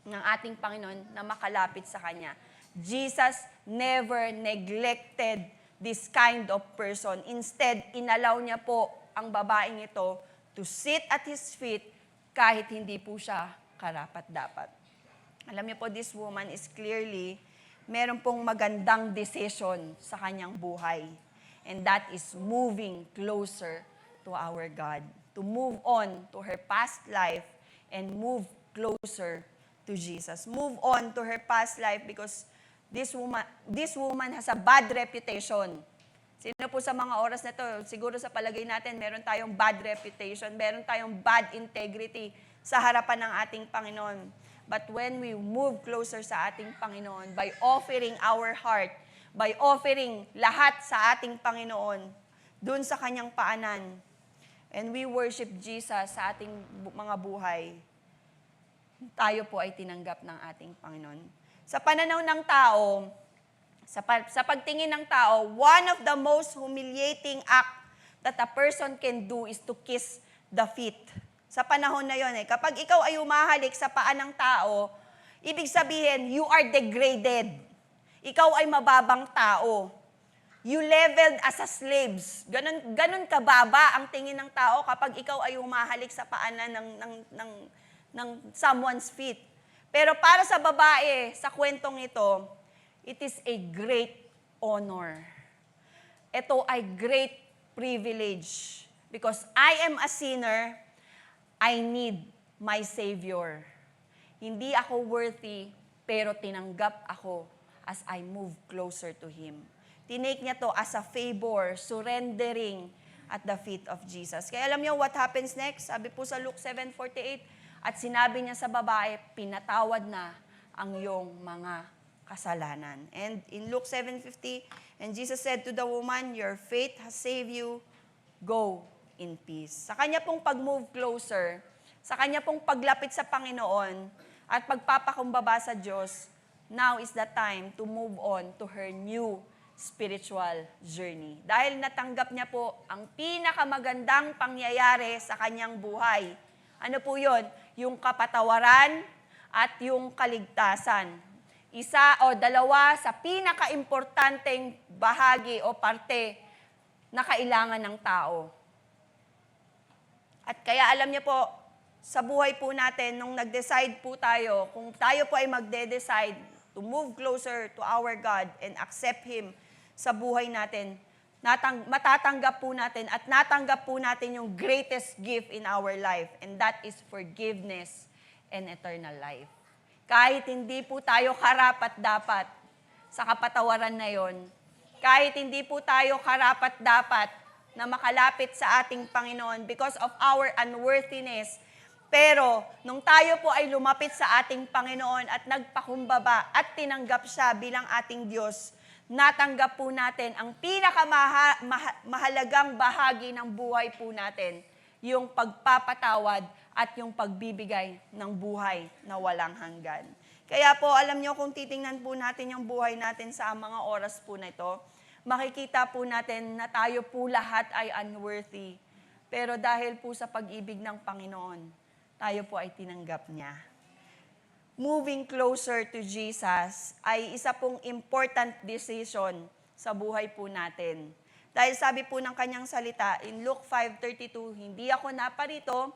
ng ating Panginoon na makalapit sa Kanya. Jesus never neglected this kind of person. Instead, inalaw niya po ang babaeng ito to sit at His feet kahit hindi po siya karapat-dapat. Alam niyo po, this woman is clearly, meron pong magandang decision sa kanyang buhay. And that is moving closer to our God. To move on to her past life and move closer to Jesus. Move on to her past life because this woman has a bad reputation. Sino po sa mga oras na to, siguro sa palagay natin, meron tayong bad reputation, meron tayong bad integrity sa harapan ng ating Panginoon. But when we move closer sa ating Panginoon, by offering our heart, by offering lahat sa ating Panginoon, dun sa kanyang paanan, and we worship Jesus sa ating mga buhay, tayo po ay tinanggap ng ating Panginoon. Sa pananaw ng tao, sa pagtingin ng tao, one of the most humiliating act that a person can do is to kiss the feet. Sa panahon na yon, kapag ikaw ay umahalik sa paa ng tao, ibig sabihin, you are degraded. Ikaw ay mababang tao. You leveled as a slaves. Ganun kababa ang tingin ng tao kapag ikaw ay umahalik sa paanan ng someone's feet. Pero para sa babae, sa kwentong ito, it is a great honor. Ito ay great privilege. Because I am a sinner, I need my Savior. Hindi ako worthy, pero tinanggap ako as I move closer to Him. Tinake niya to as a favor, surrendering at the feet of Jesus. Kaya alam niyo what happens next? Sabi po sa Luke 7:48, at sinabi niya sa babae, pinatawad na ang iyong mga kasalanan. And in Luke 7:50, and Jesus said to the woman, your faith has saved you, go in peace. Sa kanya pong pag-move closer, sa kanya pong paglapit sa Panginoon, at pagpapakumbaba sa Diyos, now is the time to move on to her new spiritual journey. Dahil natanggap niya po ang pinakamagandang pangyayari sa kanyang buhay. Ano po yun? Yung kapatawaran at yung kaligtasan. Isa o dalawa sa pinaka-importanteng bahagi o parte na kailangan ng tao. At kaya alam niyo po, sa buhay po natin, nung nag-decide po tayo, kung tayo po ay magde-decide to move closer to our God and accept Him sa buhay natin, matatanggap po natin at natanggap po natin yung greatest gift in our life, and that is forgiveness and eternal life. Kahit hindi po tayo karapat-dapat sa kapatawaran na yon, kahit hindi po tayo karapat-dapat na makalapit sa ating Panginoon because of our unworthiness, pero nung tayo po ay lumapit sa ating Panginoon at nagpakumbaba at tinanggap siya bilang ating Diyos, natanggap po natin ang pinakamahalagang bahagi ng buhay po natin, yung pagpapatawad at yung pagbibigay ng buhay na walang hanggan. Kaya po, alam nyo, kung titingnan po natin yung buhay natin sa mga oras po na ito, makikita po natin na tayo po lahat ay unworthy. Pero dahil po sa pag-ibig ng Panginoon, tayo po ay tinanggap niya. Moving closer to Jesus ay isa pong important decision sa buhay po natin. Dahil sabi po ng kanyang salita, in Luke 5:32, hindi ako naparito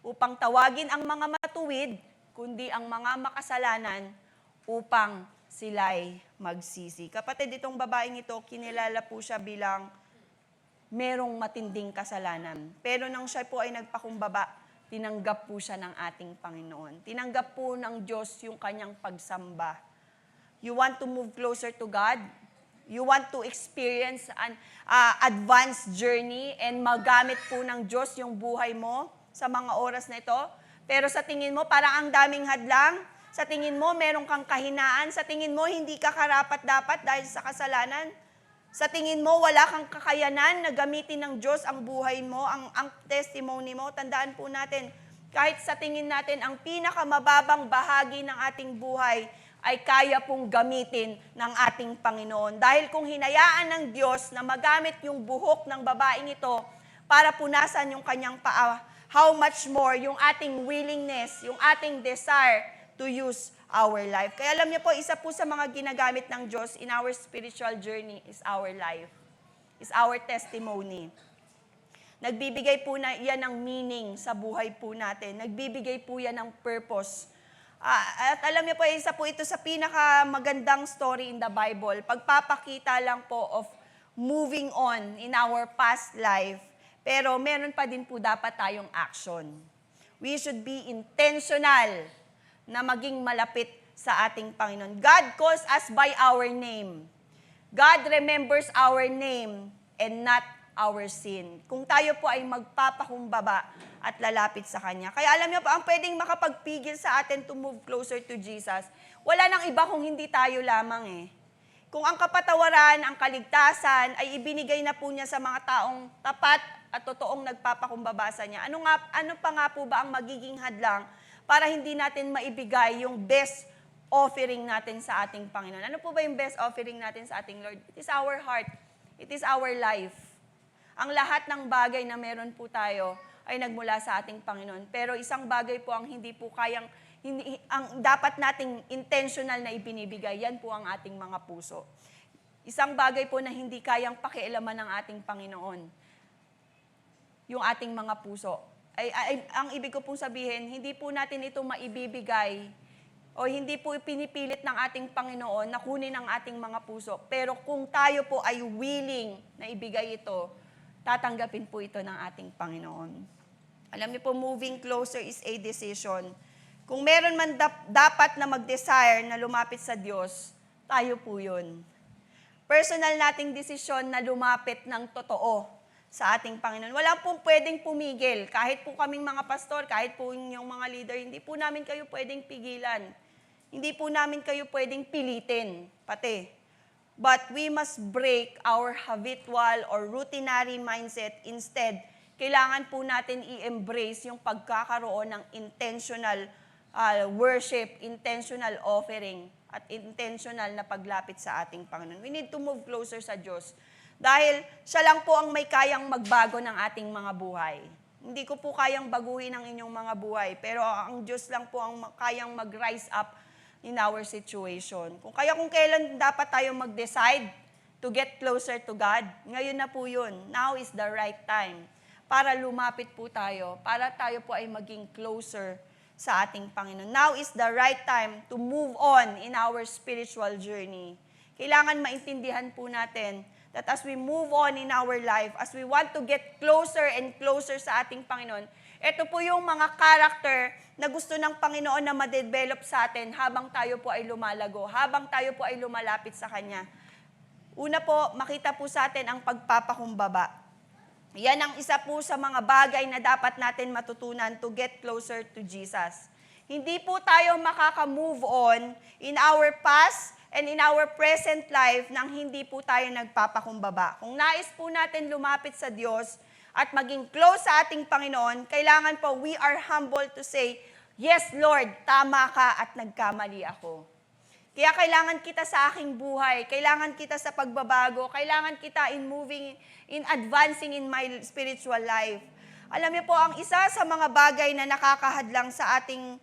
upang tawagin ang mga matuwid, kundi ang mga makasalanan upang sila'y magsisi. Kapatid, itong babaeng ito, kinilala po siya bilang merong matinding kasalanan. Pero nang siya po ay nagpakumbaba, tinanggap po siya ng ating Panginoon. Tinanggap po ng Diyos yung kanyang pagsamba. You want to move closer to God? You want to experience an advanced journey and magamit po ng Diyos yung buhay mo sa mga oras na ito? Pero sa tingin mo, parang ang daming hadlang? Sa tingin mo, meron kang kahinaan? Sa tingin mo, hindi ka karapat-dapat dahil sa kasalanan? Sa tingin mo, wala kang kakayanan na gamitin ng Diyos ang buhay mo, ang testimony mo? Tandaan po natin, kahit sa tingin natin, ang pinakamababang bahagi ng ating buhay ay kaya pong gamitin ng ating Panginoon. Dahil kung hinayaan ng Diyos na magamit yung buhok ng babaeng ito para punasan yung kanyang paa, how much more yung ating willingness, yung ating desire to use our life. Kaya alam niyo po, isa po sa mga ginagamit ng Diyos in our spiritual journey is our life, is our testimony. Nagbibigay po na yan ng meaning sa buhay po natin. Nagbibigay po yan ng purpose. At alam niyo po, isa po ito sa pinakamagandang story in the Bible. Pagpapakita lang po of moving on in our past life. Pero meron pa din po dapat tayong action. We should be intentional na maging malapit sa ating Panginoon. God calls us by our name. God remembers our name and not our sin. Kung tayo po ay magpapakumbaba at lalapit sa Kanya. Kaya alam niyo po, ang pwedeng makapagpigil sa atin to move closer to Jesus, wala nang iba kung hindi tayo lamang eh. Kung ang kapatawaran, ang kaligtasan ay ibinigay na po niya sa mga taong tapat at totoong nagpapakumbaba sa niya, ano pa nga po ba ang magiging hadlang para hindi natin maibigay yung best offering natin sa ating Panginoon? Ano po ba yung best offering natin sa ating Lord? It is our heart. It is our life. Ang lahat ng bagay na meron po tayo ay nagmula sa ating Panginoon. Pero isang bagay po ang hindi po kayang, ang dapat nating intentional na ibinibigay, yan po ang ating mga puso. Isang bagay po na hindi kayang pakialaman ng ating Panginoon, yung ating mga puso. Ang ibig ko pong sabihin, hindi po natin ito maibibigay o hindi po pinipilit ng ating Panginoon na kunin ang ating mga puso. Pero kung tayo po ay willing na ibigay ito, tatanggapin po ito ng ating Panginoon. Alam niyo po, moving closer is a decision. Kung meron man dapat na mag-desire na lumapit sa Diyos, tayo po yun. Personal nating desisyon na lumapit ng totoo sa ating Panginoon. Wala pong pwedeng pumigil. Kahit po kaming mga pastor, kahit po yung mga leader, hindi po namin kayo pwedeng pigilan. Hindi po namin kayo pwedeng pilitin, pati. But we must break our habitual or routinary mindset. Instead, kailangan po natin i-embrace yung pagkakaroon ng intentional worship, intentional offering, at intentional na paglapit sa ating Panginoon. We need to move closer sa Diyos. Dahil siya lang po ang may kayang magbago ng ating mga buhay. Hindi ko po kayang baguhin ang inyong mga buhay, pero ang Diyos lang po ang kayang mag-rise up in our situation. Kung kailan dapat tayo mag-decide to get closer to God, ngayon na po yun. Now is the right time para lumapit po tayo, para tayo po ay maging closer sa ating Panginoon. Now is the right time to move on in our spiritual journey. Kailangan maintindihan po natin that as we move on in our life, as we want to get closer and closer sa ating Panginoon, ito po yung mga character na gusto ng Panginoon na ma-develop sa atin habang tayo po ay lumalago, habang tayo po ay lumalapit sa Kanya. Una po, makita po sa atin ang pagpapakumbaba. Yan ang isa po sa mga bagay na dapat natin matutunan to get closer to Jesus. Hindi po tayo makaka-move on in our past and in our present life nang hindi po tayo nagpapakumbaba. Kung nais po natin lumapit sa Diyos at maging close sa ating Panginoon, kailangan po we are humble to say, yes Lord, tama ka at nagkamali ako. Kaya kailangan kita sa aking buhay, kailangan kita sa pagbabago, kailangan kita in advancing in my spiritual life. Alam niyo po, ang isa sa mga bagay na nakakahadlang sa ating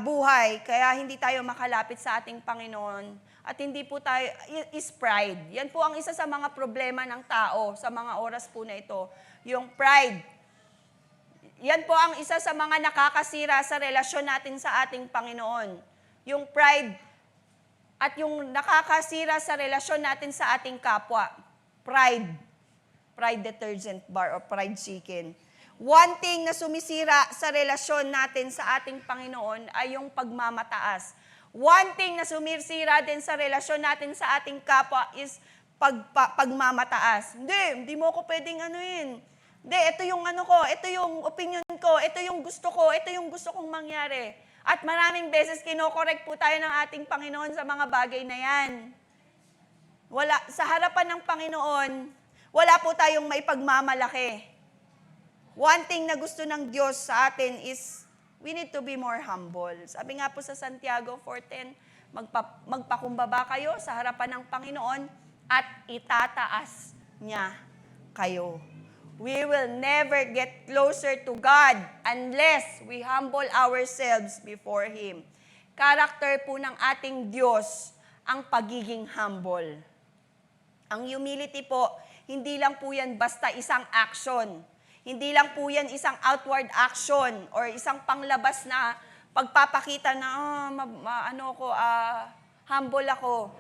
buhay, kaya hindi tayo makalapit sa ating Panginoon, at hindi po tayo, is pride. Yan po ang isa sa mga problema ng tao sa mga oras po na ito, yung pride. Yan po ang isa sa mga nakakasira sa relasyon natin sa ating Panginoon. Yung pride at yung nakakasira sa relasyon natin sa ating kapwa. Pride. Pride detergent bar or pride chicken. One thing na sumisira sa relasyon natin sa ating Panginoon ay yung pagmamataas. One thing na sumisira din sa relasyon natin sa ating kapwa is pagmamataas. Hindi mo ko pwedeng anuin. Hindi, ito yung ano ko, ito yung opinion ko, ito yung gusto ko, ito yung gusto kong mangyari. At maraming beses kinokorek po tayo ng ating Panginoon sa mga bagay na yan. Sa harapan ng Panginoon, wala po tayong may pagmamalaki. One thing na gusto ng Diyos sa atin is we need to be more humble. Sabi nga po sa Santiago 4:10, magpakumbaba kayo sa harapan ng Panginoon at itataas niya kayo. We will never get closer to God unless we humble ourselves before Him. Character po ng ating Diyos ang pagiging humble. Ang humility po, hindi lang po yan basta isang action. Hindi lang po yan isang outward action or isang panglabas na pagpapakita na humble ako.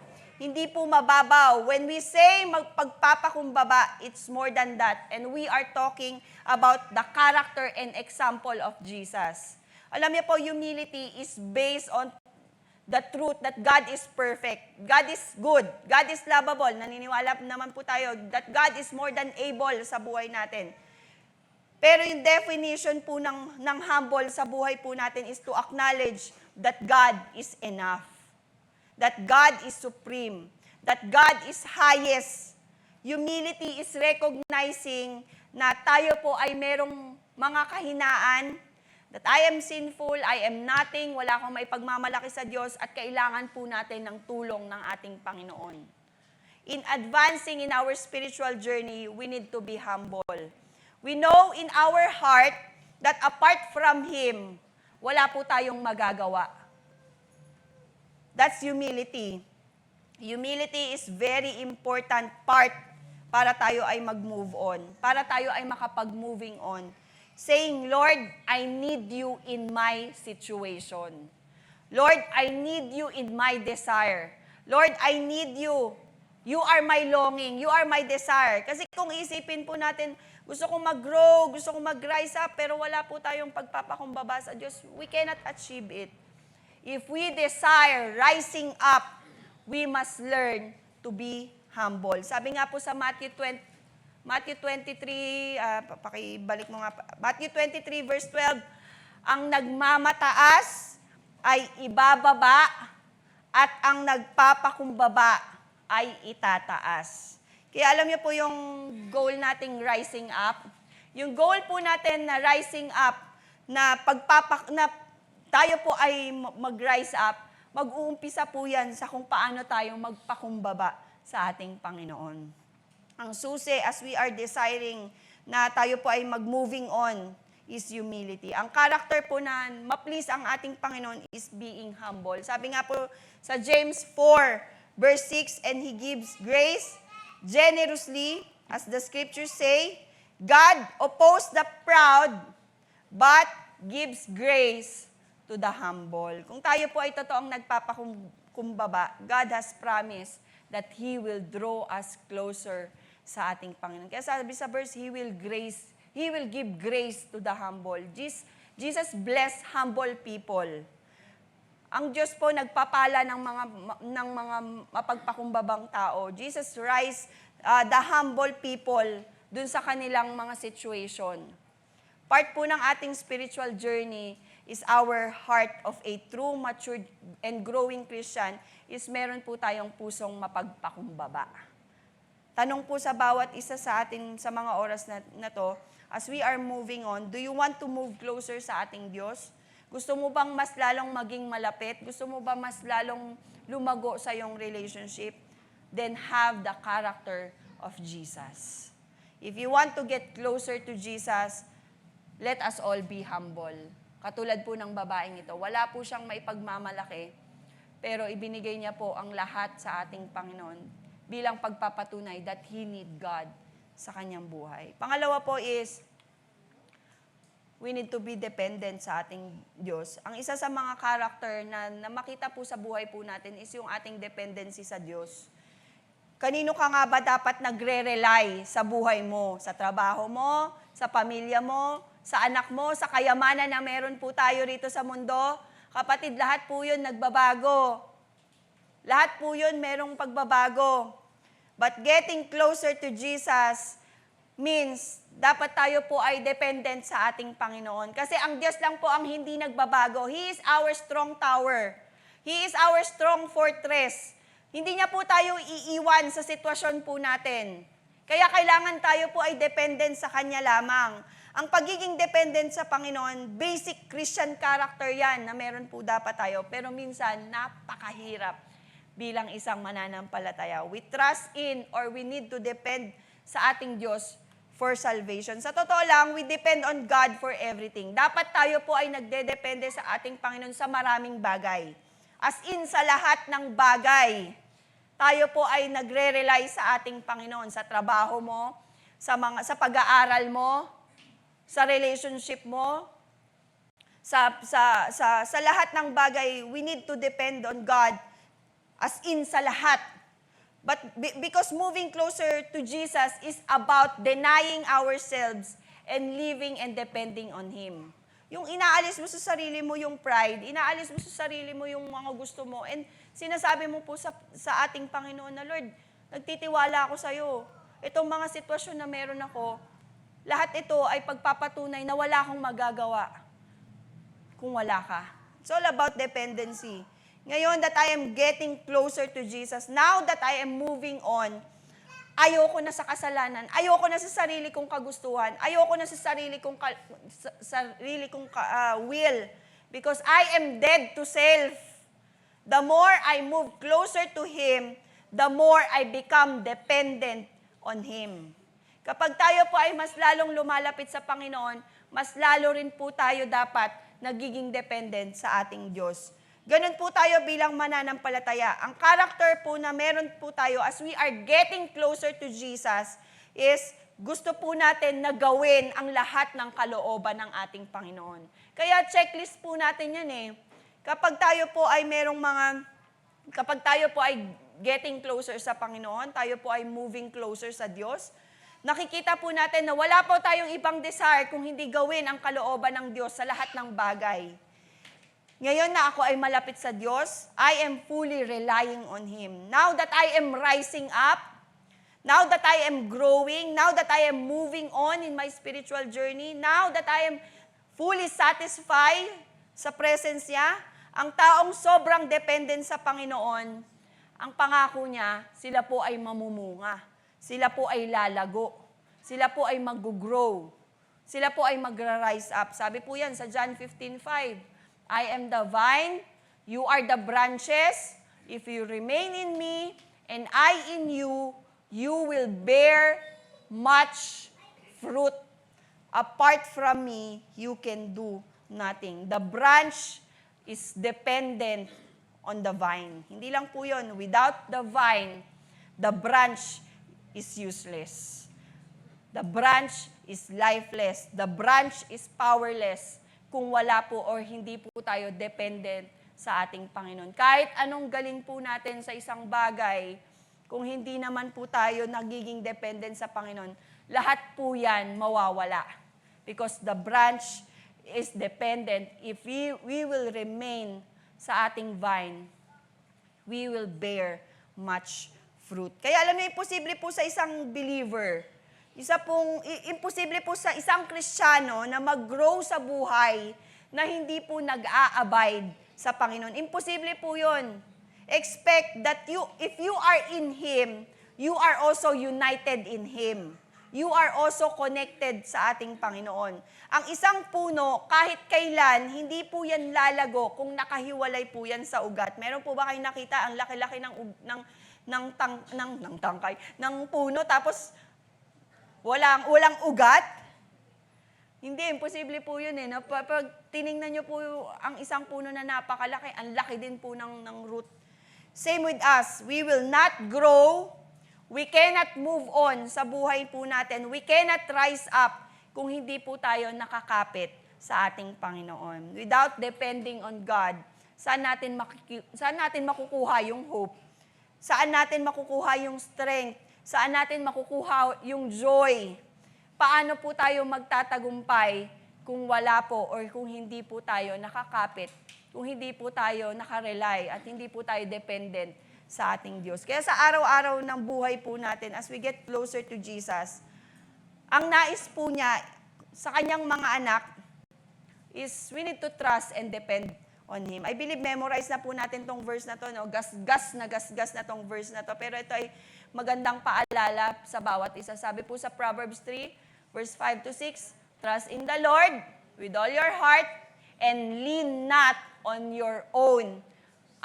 Hindi po mababaw. When we say pagpapakumbaba, it's more than that. And we are talking about the character and example of Jesus. Alam niyo po, humility is based on the truth that God is perfect. God is good. God is lovable. Naniniwala naman po tayo that God is more than able sa buhay natin. Pero yung definition po ng humble sa buhay po natin is to acknowledge that God is enough. That God is supreme. That God is highest. Humility is recognizing na tayo po ay merong mga kahinaan, that I am sinful, I am nothing, wala akong maipagmamalaki sa Diyos, at kailangan po natin ng tulong ng ating Panginoon. In advancing in our spiritual journey, we need to be humble. We know in our heart that apart from Him, wala po tayong magagawa. That's humility. Humility is very important part para tayo ay mag-move on, para tayo ay makapag-moving on. Saying, Lord, I need you in my situation. Lord, I need you in my desire. Lord, I need you. You are my longing. You are my desire. Kasi kung isipin po natin, gusto kong mag-grow, gusto kong mag-rise up, pero wala po tayong pagpapakumbaba sa Diyos, we cannot achieve it. If we desire rising up, we must learn to be humble. Sabi nga po sa Matthew 23, pakibalik mo nga, Matthew 23 verse 12, ang nagmamataas ay ibababa at ang nagpapakumbaba ay itataas. Kaya alam niyo po yung goal nating rising up. Yung goal po natin na rising up, na tayo po ay mag-rise up, mag-uumpisa po yan sa kung paano tayo magpakumbaba sa ating Panginoon. Ang susi as we are desiring na tayo po ay mag-moving on is humility. Ang character po na ma-please ang ating Panginoon is being humble. Sabi nga po sa James 4 verse 6, and He gives grace generously, as the scriptures say, God opposes the proud, but gives grace to the humble. Kung tayo po ay totoong nagpapakumbaba, God has promised that He will draw us closer sa ating Panginoon. Kaya sabi sa verse, He will give grace to the humble. Jesus bless humble people. Ang Diyos po nagpapala ng mga mapagpakumbabang tao. Jesus rise the humble people dun sa kanilang mga situation. Part po ng ating spiritual journey is our heart of a true, matured, and growing Christian is meron po tayong pusong mapagpakumbaba. Tanong po sa bawat isa sa atin sa mga oras na to, as we are moving on, do you want to move closer sa ating Diyos? Gusto mo bang mas lalong maging malapit? Gusto mo ba mas lalong lumago sa iyong relationship? Then have the character of Jesus. If you want to get closer to Jesus, let us all be humble. Katulad po ng babaeng ito, wala po siyang maipagmamalaki, pero ibinigay niya po ang lahat sa ating Panginoon bilang pagpapatunay that he need God sa kanyang buhay. Pangalawa po is, we need to be dependent sa ating Diyos. Ang isa sa mga character na makita po sa buhay po natin is yung ating dependency sa Diyos. Kanino ka nga ba dapat nagre-rely sa buhay mo? Sa trabaho mo? Sa pamilya mo? Sa anak mo? Sa kayamanan na meron po tayo rito sa mundo? Kapatid, lahat po yun nagbabago. Lahat po yun merong pagbabago. But getting closer to Jesus means dapat tayo po ay dependent sa ating Panginoon. Kasi ang Diyos lang po ang hindi nagbabago. He is our strong tower. He is our strong fortress. Hindi niya po tayo iiwan sa sitwasyon po natin. Kaya kailangan tayo po ay dependent sa Kanya lamang. Ang pagiging dependent sa Panginoon, basic Christian character yan na meron po dapat tayo. Pero minsan, napakahirap bilang isang mananampalataya. We trust in or we need to depend sa ating Diyos for salvation. Sa totoo lang, we depend on God for everything. Dapat tayo po ay nagdedepende sa ating Panginoon sa maraming bagay. As in, sa lahat ng bagay, tayo po ay nagre-rely sa ating Panginoon. Sa trabaho mo, sa pag-aaral mo, sa relationship mo, sa lahat ng bagay, we need to depend on God. As in, sa lahat. But because moving closer to Jesus is about denying ourselves and living and depending on Him. Yung inaalis mo sa sarili mo yung pride, inaalis mo sa sarili mo yung mga gusto mo, and sinasabi mo po sa ating Panginoon na, Lord, nagtitiwala ako sa iyo. Itong mga sitwasyon na meron ako, lahat ito ay pagpapatunay na wala akong magagawa kung wala ka. It's all about dependency. Ngayon that I am getting closer to Jesus, now that I am moving on, ayoko na sa kasalanan, ayoko na sa sarili kong kagustuhan, ayoko na sa sarili kong will, because I am dead to self. The more I move closer to Him, the more I become dependent on Him. Kapag tayo po ay mas lalong lumalapit sa Panginoon, mas lalo rin po tayo dapat nagiging dependent sa ating Diyos. Ganun po tayo bilang mananampalataya. Ang character po na meron po tayo as we are getting closer to Jesus is gusto po natin na gawin ang lahat ng kalooban ng ating Panginoon. Kaya checklist po natin yan eh. Kapag tayo po ay kapag tayo po ay getting closer sa Panginoon, tayo po ay moving closer sa Diyos, nakikita po natin na wala po tayong ibang desire kung hindi gawin ang kalooban ng Diyos sa lahat ng bagay. Ngayon na ako ay malapit sa Diyos, I am fully relying on Him. Now that I am rising up, now that I am growing, now that I am moving on in my spiritual journey, now that I am fully satisfied sa presence niya, ang taong sobrang dependent sa Panginoon, ang pangako niya, sila po ay mamumunga, sila po ay lalago, sila po ay mag-grow, sila po ay magra-rise up. Sabi po yan sa John 15:5. I am the vine, you are the branches. If you remain in me, and I in you, you will bear much fruit. Apart from me, you can do nothing. The branch is dependent on the vine. Hindi lang po yun. Without the vine, the branch is useless. The branch is lifeless. The branch is powerless kung wala po or hindi po tayo dependent sa ating Panginoon. Kahit anong galing po natin sa isang bagay, kung hindi naman po tayo nagiging dependent sa Panginoon, lahat po yan mawawala. Because the branch is dependent. If we will remain sa ating vine, we will bear much fruit. Kaya alam niyo, imposible po sa isang believer, imposible po sa isang Kristiyano na mag-grow sa buhay na hindi po nag-a-abide sa Panginoon. Imposible po yun. Expect that if you are in Him, you are also united in Him. You are also connected sa ating Panginoon. Ang isang puno, kahit kailan, hindi po yan lalago kung nakahiwalay po yan sa ugat. Meron po ba kayong nakita ang laki-laki ng puno, tapos walang ugat? Hindi, imposible po yun eh. Pag tiningnan nyo po ang isang puno na napakalaki, ang laki din po ng root. Same with us. We will not grow. We cannot move on sa buhay po natin. We cannot rise up kung hindi po tayo nakakapit sa ating Panginoon. Without depending on God, saan natin makukuha yung hope? Saan natin makukuha yung strength? Saan natin makukuha yung joy? Paano po tayo magtatagumpay kung wala po or kung hindi po tayo nakakapit, kung hindi po tayo nakarely at hindi po tayo dependent sa ating Diyos. Kaya sa araw-araw ng buhay po natin, as we get closer to Jesus, ang nais po niya sa kanyang mga anak is we need to trust and depend on Him. I believe memorize na po natin tong verse na to, no? Gasgas na tong verse na to. Pero ito ay magandang paalala sa bawat isa. Sabi po sa Proverbs 3, verse 5 to 6, trust in the Lord with all your heart and lean not on your own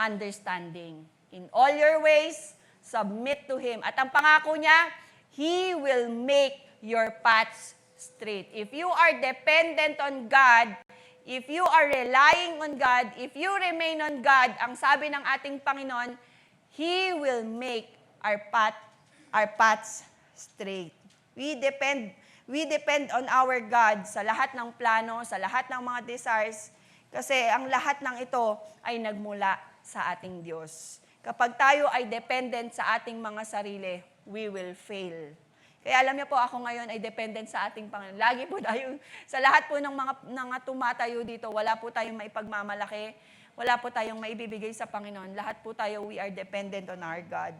understanding. In all your ways, submit to Him. At ang pangako niya, He will make your paths straight. If you are dependent on God, if you are relying on God, if you remain on God, ang sabi ng ating Panginoon, He will make our paths straight. We depend on our God sa lahat ng plano, sa lahat ng mga desires, kasi ang lahat ng ito ay nagmula sa ating Diyos. Kapag tayo ay dependent sa ating mga sarili, we will fail. Kaya alam niyo po, ako ngayon ay dependent sa ating Panginoon. Lagi po tayo, sa lahat po ng mga tumatayo dito, wala po tayong maipagmamalaki, wala po tayong maibibigay sa Panginoon. Lahat po tayo, we are dependent on our God.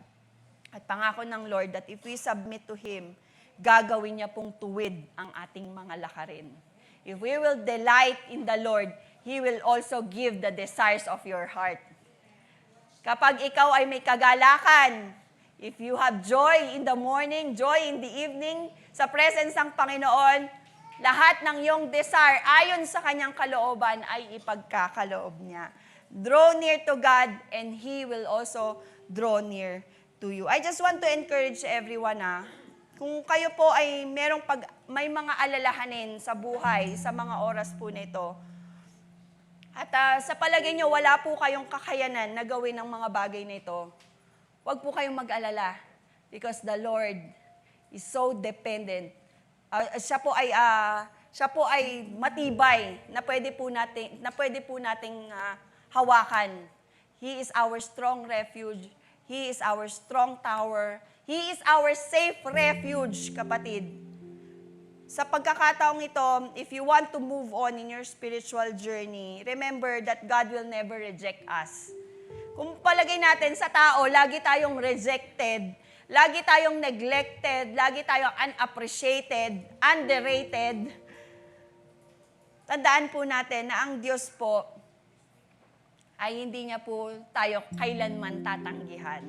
At pangako ng Lord that if we submit to Him, gagawin niya pong tuwid ang ating mga lakarin. If we will delight in the Lord, He will also give the desires of your heart. Kapag ikaw ay may kagalakan, if you have joy in the morning, joy in the evening, sa presence ng Panginoon, lahat ng iyong desire ayon sa kanyang kalooban ay ipagkakaloob niya. Draw near to God and He will also draw near to you. I just want to encourage everyone kung kayo po ay may mga alalahanin sa buhay, sa mga oras po nito, at sa palagay nyo, wala po kayong kakayanan na gawin ang mga bagay na ito, huwag po kayong mag-alala because the Lord is so dependent. Siya po ay matibay na pwede po nating hawakan. He is our strong refuge. He is our strong tower. He is our safe refuge, kapatid. Sa pagkakataong ito, if you want to move on in your spiritual journey, remember that God will never reject us. Kung palagay natin sa tao, lagi tayong rejected, lagi tayong neglected, lagi tayong unappreciated, underrated, tandaan po natin na ang Diyos po ay hindi niya po tayo kailanman tatanggihan.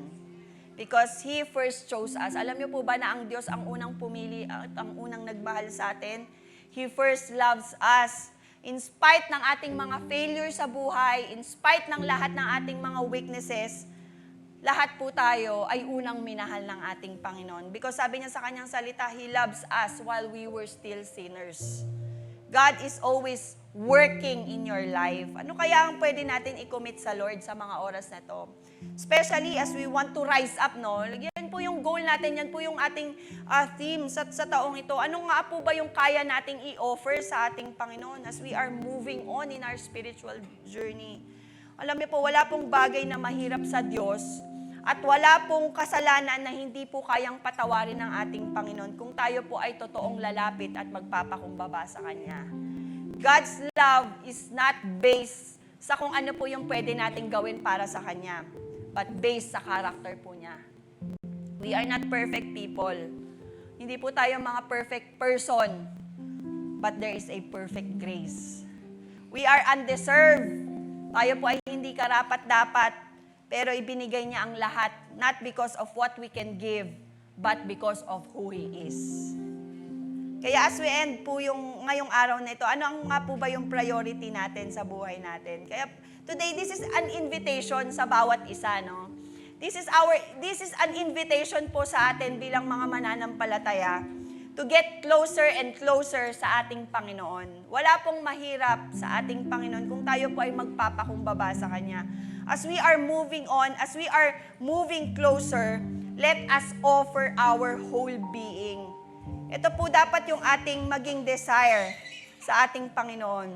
Because He first chose us. Alam niyo po ba na ang Diyos ang unang pumili at ang unang nagmahal sa atin? He first loves us. In spite ng ating mga failures sa buhay, in spite ng lahat ng ating mga weaknesses, lahat po tayo ay unang minahal ng ating Panginoon. Because sabi niya sa kanyang salita, He loves us while we were still sinners. God is always working in your life. Ano kaya ang pwede natin i-commit sa Lord sa mga oras na to? Especially as we want to rise up, no? Yan po yung goal natin, yan po yung ating theme sa taong ito. Ano nga po ba yung kaya nating i-offer sa ating Panginoon as we are moving on in our spiritual journey? Alam niyo po, wala pong bagay na mahirap sa Diyos At wala pong kasalanan na hindi po kayang patawarin ng ating Panginoon kung tayo po ay totoong lalapit at magpapakumbaba sa Kanya. God's love is not based sa kung ano po yung pwede nating gawin para sa Kanya, but based sa character po niya. We are not perfect people. Hindi po tayo mga perfect person, but there is a perfect grace. We are undeserved. Tayo po ay hindi karapat-dapat, pero ibinigay niya ang lahat, not because of what we can give, but because of who He is. Kaya as we end po yung ngayong araw na ito, ano nga po ba yung priority natin sa buhay natin? Kaya today, this is an invitation sa bawat isa, no? This is an invitation po sa atin bilang mga mananampalataya to get closer and closer sa ating Panginoon. Wala pong mahirap sa ating Panginoon kung tayo po ay magpapakumbaba sa Kanya. As we are moving on, as we are moving closer, let us offer our whole being. Ito po dapat yung ating maging desire sa ating Panginoon.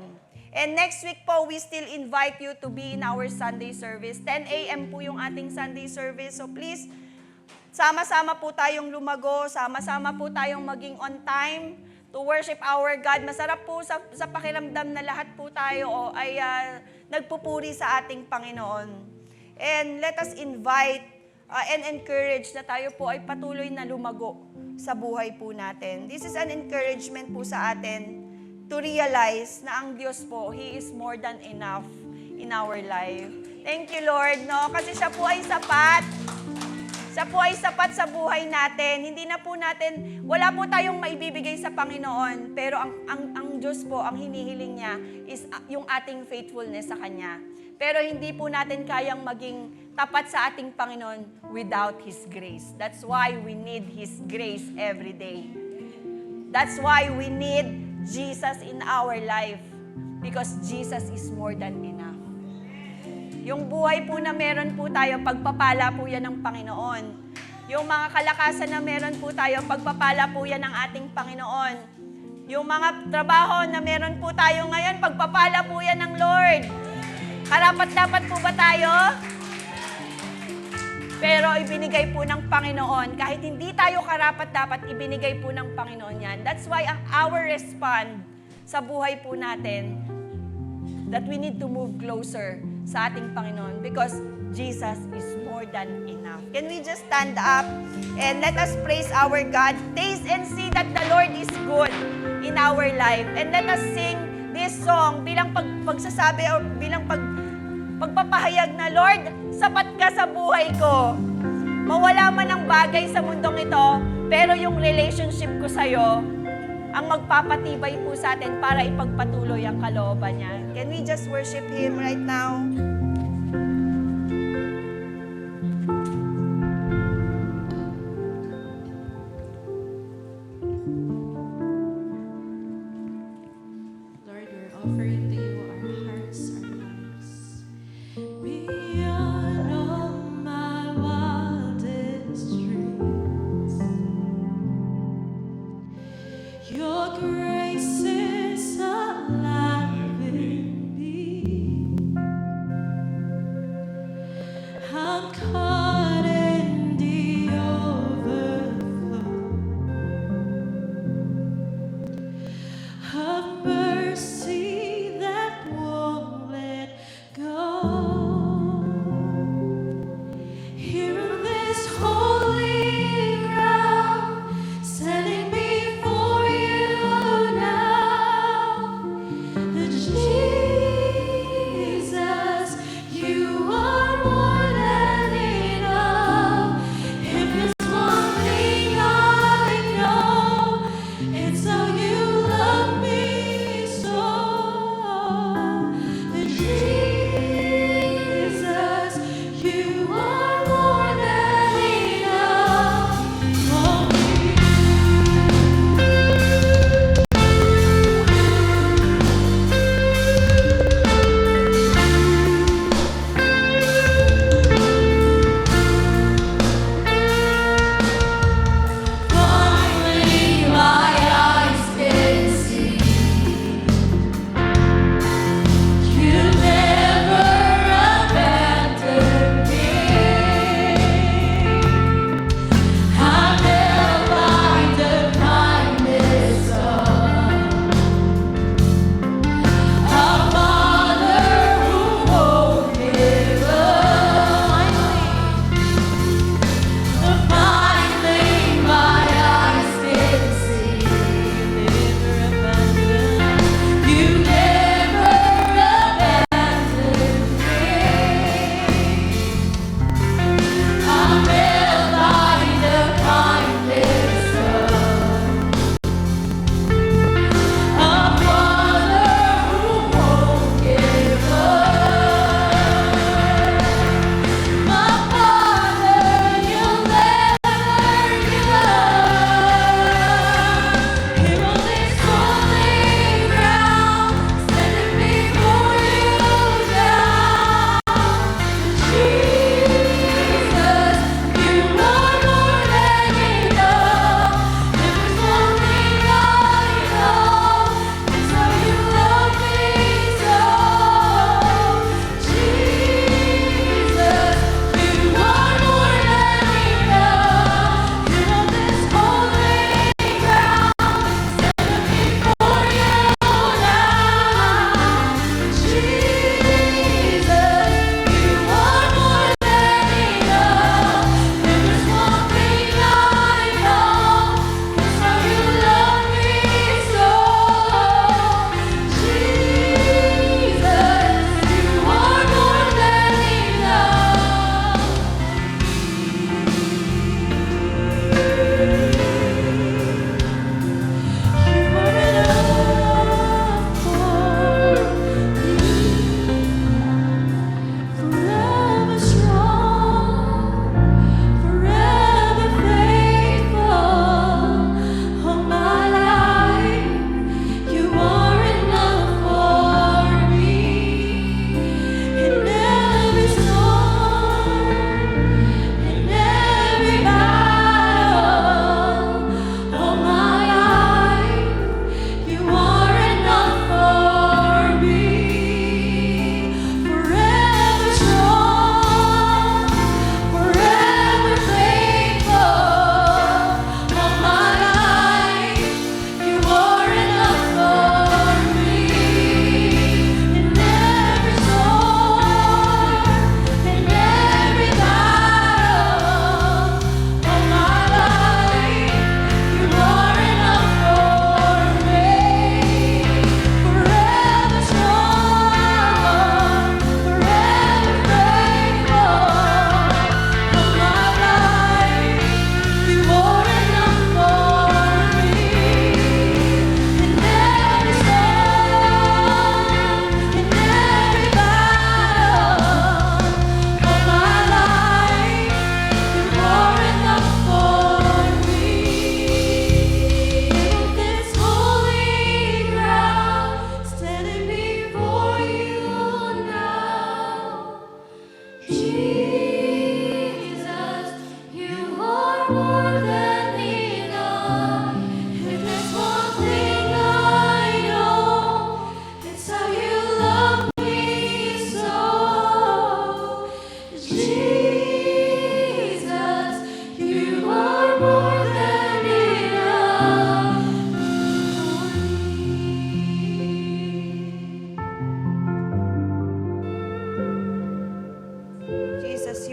And next week po, we still invite you to be in our Sunday service. 10 a.m. po yung ating Sunday service. So please, sama-sama po tayong lumago, sama-sama po tayong maging on time to worship our God. Masarap po sa pakiramdam na lahat po tayo ay nagpupuri sa ating Panginoon. And let us invite and encourage na tayo po ay patuloy na lumago sa buhay po natin. This is an encouragement po sa atin to realize na ang Diyos po, He is more than enough in our life. Thank you, Lord, no? Kasi siya po ay sapat. Siya po ay sapat sa buhay natin. Hindi na po natin, wala po tayong maibibigay sa Panginoon, pero ang Diyos po, ang hinihiling niya is yung ating faithfulness sa Kanya. Pero hindi po natin kayang maging tapat sa ating Panginoon without His grace. That's why we need His grace every day. That's why we need Jesus in our life, because Jesus is more than enough. Yung buhay po na meron po tayo, pagpapala po yan ng Panginoon. Yung mga kalakasan na meron po tayo, pagpapala po yan ng ating Panginoon. Yung mga trabaho na meron po tayo ngayon, pagpapala po yan ng Lord. Karapat-dapat po ba tayo? Pero ibinigay po ng Panginoon. Kahit hindi tayo karapat-dapat, ibinigay po ng Panginoon yan. That's why our response sa buhay po natin, that we need to move closer sa ating Panginoon because Jesus is more than enough. Can we just stand up and let us praise our God? Taste and see that the Lord is good in our life. And let us sing this song bilang pagsasabi o bilang pagpapahayag na, Lord, sapat ka sa buhay ko. Mawala man ang bagay sa mundong ito, pero yung relationship ko sa'yo, ang magpapatibay po sa atin para ipagpatuloy ang kalooban niya. Can we just worship Him right now? Lord, we're offering to you our hearts, our lives. Beyond all my wildest dreams, your grace is alive in me. I'm caught in the overflow of mercy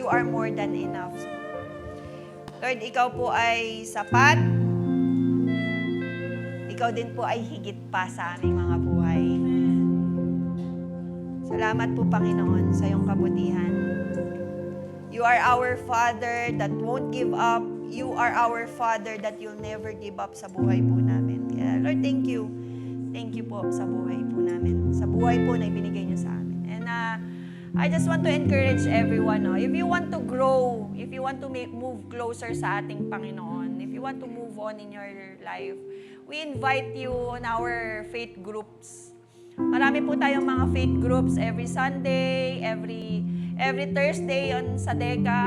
you are more than enough. Lord, ikaw po ay sapat. Ikaw din po ay higit pa sa aming mga buhay. Salamat po, Panginoon, sa iyong kabutihan. You are our Father that won't give up. You are our Father that you'll never give up sa buhay po namin. Kaya, Lord, thank you. Thank you po sa buhay po namin. Sa buhay po na ibinigay niyo sa amin. And I just want to encourage everyone. If you want to grow, if you want to move closer sa ating Panginoon, if you want to move on in your life, we invite you on our faith groups. Marami po tayong mga faith groups every Sunday, every Thursday on Sadeka.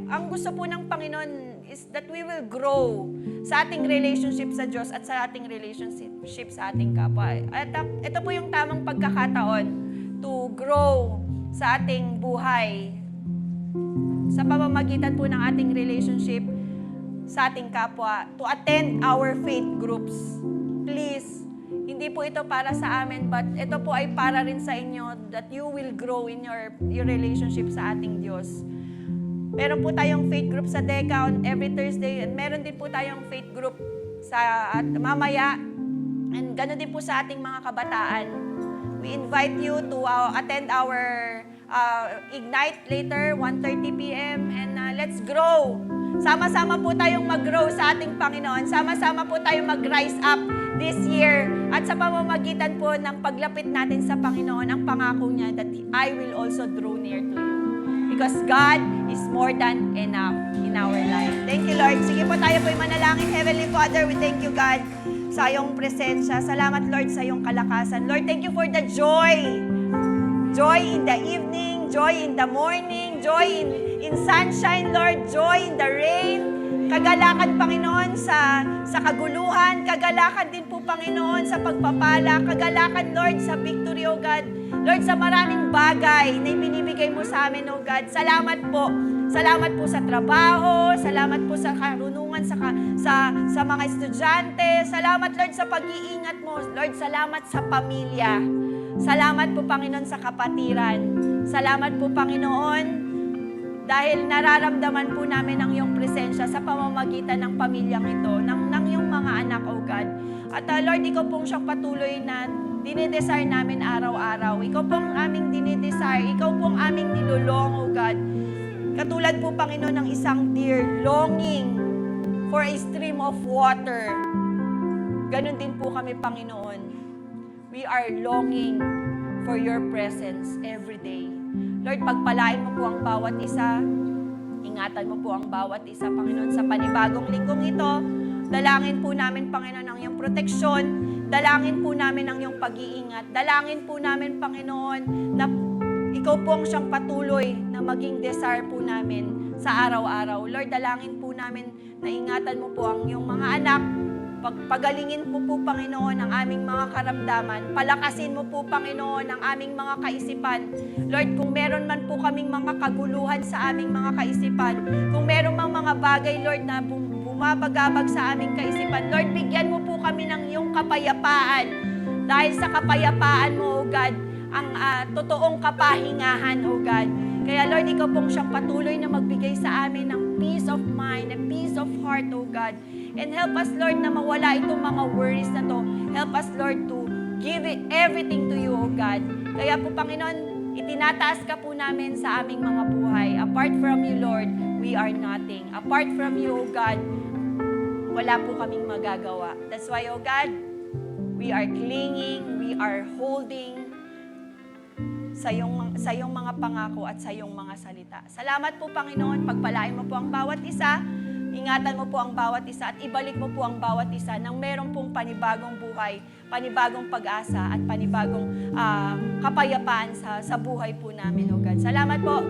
Ang gusto po ng Panginoon is that we will grow sa ating relationship sa Diyos at sa ating relationship sa ating kapwa. At ito po yung tamang pagkakataon to grow sa ating buhay sa pamamagitan po ng ating relationship sa ating kapwa, to attend our faith groups. Please, hindi po ito para sa amin, but ito po ay para rin sa inyo that you will grow in your relationship sa ating Diyos. Meron po tayong faith group sa DECA on every Thursday, and meron din po tayong faith group sa mamaya, and ganoon din po sa ating mga kabataan. We invite you to attend our Ignite later, 1:30 p.m. and let's grow. Sama-sama po tayong mag-grow sa ating Panginoon. Sama-sama po tayong mag-rise up this year. At sa pamamagitan po ng paglapit natin sa Panginoon, ang pangako niya that I will also draw near to you. Because God is more than enough in our life. Thank you, Lord. Sige po, tayo po'y manalangin. Heavenly Father, we thank you, God, sa iyong presensya. Salamat, Lord, sa iyong kalakasan. Lord, thank you for the joy. Joy in the evening, joy in the morning, joy in sunshine, Lord, joy in the rain. Kagalakan, Panginoon, sa kaguluhan. Kagalakan din po, Panginoon, sa pagpapala. Kagalakan, Lord, sa victory, O God. Lord, sa maraming bagay na ibinibigay mo sa amin, O God. Salamat po. Salamat po sa trabaho. Salamat po sa karunungan sa mga estudyante. Salamat, Lord, sa pag-iingat mo. Lord, salamat sa pamilya. Salamat po, Panginoon, sa kapatiran. Salamat po, Panginoon, dahil nararamdaman po namin ang iyong presensya sa pamamagitan ng pamilyang ito, ng iyong mga anak, O God. At Lord, ikaw pong siyang patuloy na dinidesire namin araw-araw. Ikaw pong aming dinidesire. Ikaw pong aming nilulong, O God. Katulad po, Panginoon, ng isang deer longing for a stream of water. Ganon din po kami, Panginoon. We are longing for your presence every day. Lord, pagpalain mo po ang bawat isa. Ingatan mo po ang bawat isa, Panginoon, sa panibagong linggong ito. Dalangin po namin, Panginoon, ang iyong proteksyon. Dalangin po namin ang iyong pag-iingat. Dalangin po namin, Panginoon, na ikaw po ang siyang patuloy na maging desire po namin sa araw-araw. Lord, dalangin po namin na ingatan mo po ang iyong mga anak. Pagpagalingin mo po, Panginoon, ang aming mga karamdaman. Palakasin mo po, Panginoon, ang aming mga kaisipan. Lord, kung meron man po kaming mga kaguluhan sa aming mga kaisipan, kung meron mang mga bagay, Lord, na bumabagabag sa aming kaisipan, Lord, bigyan mo po kami ng iyong kapayapaan. Dahil sa kapayapaan mo, O God, ang totoong kapahingahan, O God. Kaya, Lord, ikaw pong siyang patuloy na magbigay sa amin ng peace of mind, and peace of heart, O God. And help us, Lord, na mawala itong mga worries na to. Help us, Lord, to give everything to you, O God. Kaya po, Panginoon, itinataas ka po namin sa aming mga buhay. Apart from you, Lord, we are nothing. Apart from you, O God, wala po kaming magagawa. That's why, O God, we are clinging, we are holding sa iyong mga pangako at sa iyong mga salita. Salamat po, Panginoon. Pagpalain mo po ang bawat isa. Ingatan mo po ang bawat isa at ibalik mo po ang bawat isa nang meron pong panibagong buhay, panibagong pag-asa at panibagong kapayapaan sa buhay po namin, O God. Salamat po.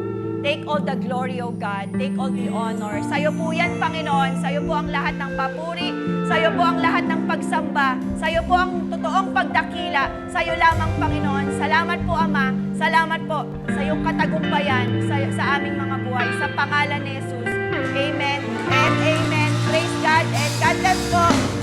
Take all the glory, O God. Take all the honor. Sa'yo po yan, Panginoon. Sa'yo po ang lahat ng papuri. Sa'yo po ang lahat ng pagsamba. Sa'yo po ang totoong pagdakila. Sa'yo lamang, Panginoon. Salamat po, Ama. Salamat po sa iyong katagumpayan sa aming mga buhay. Sa pangalan ni Jesus. Amen and amen. Praise God and God bless po.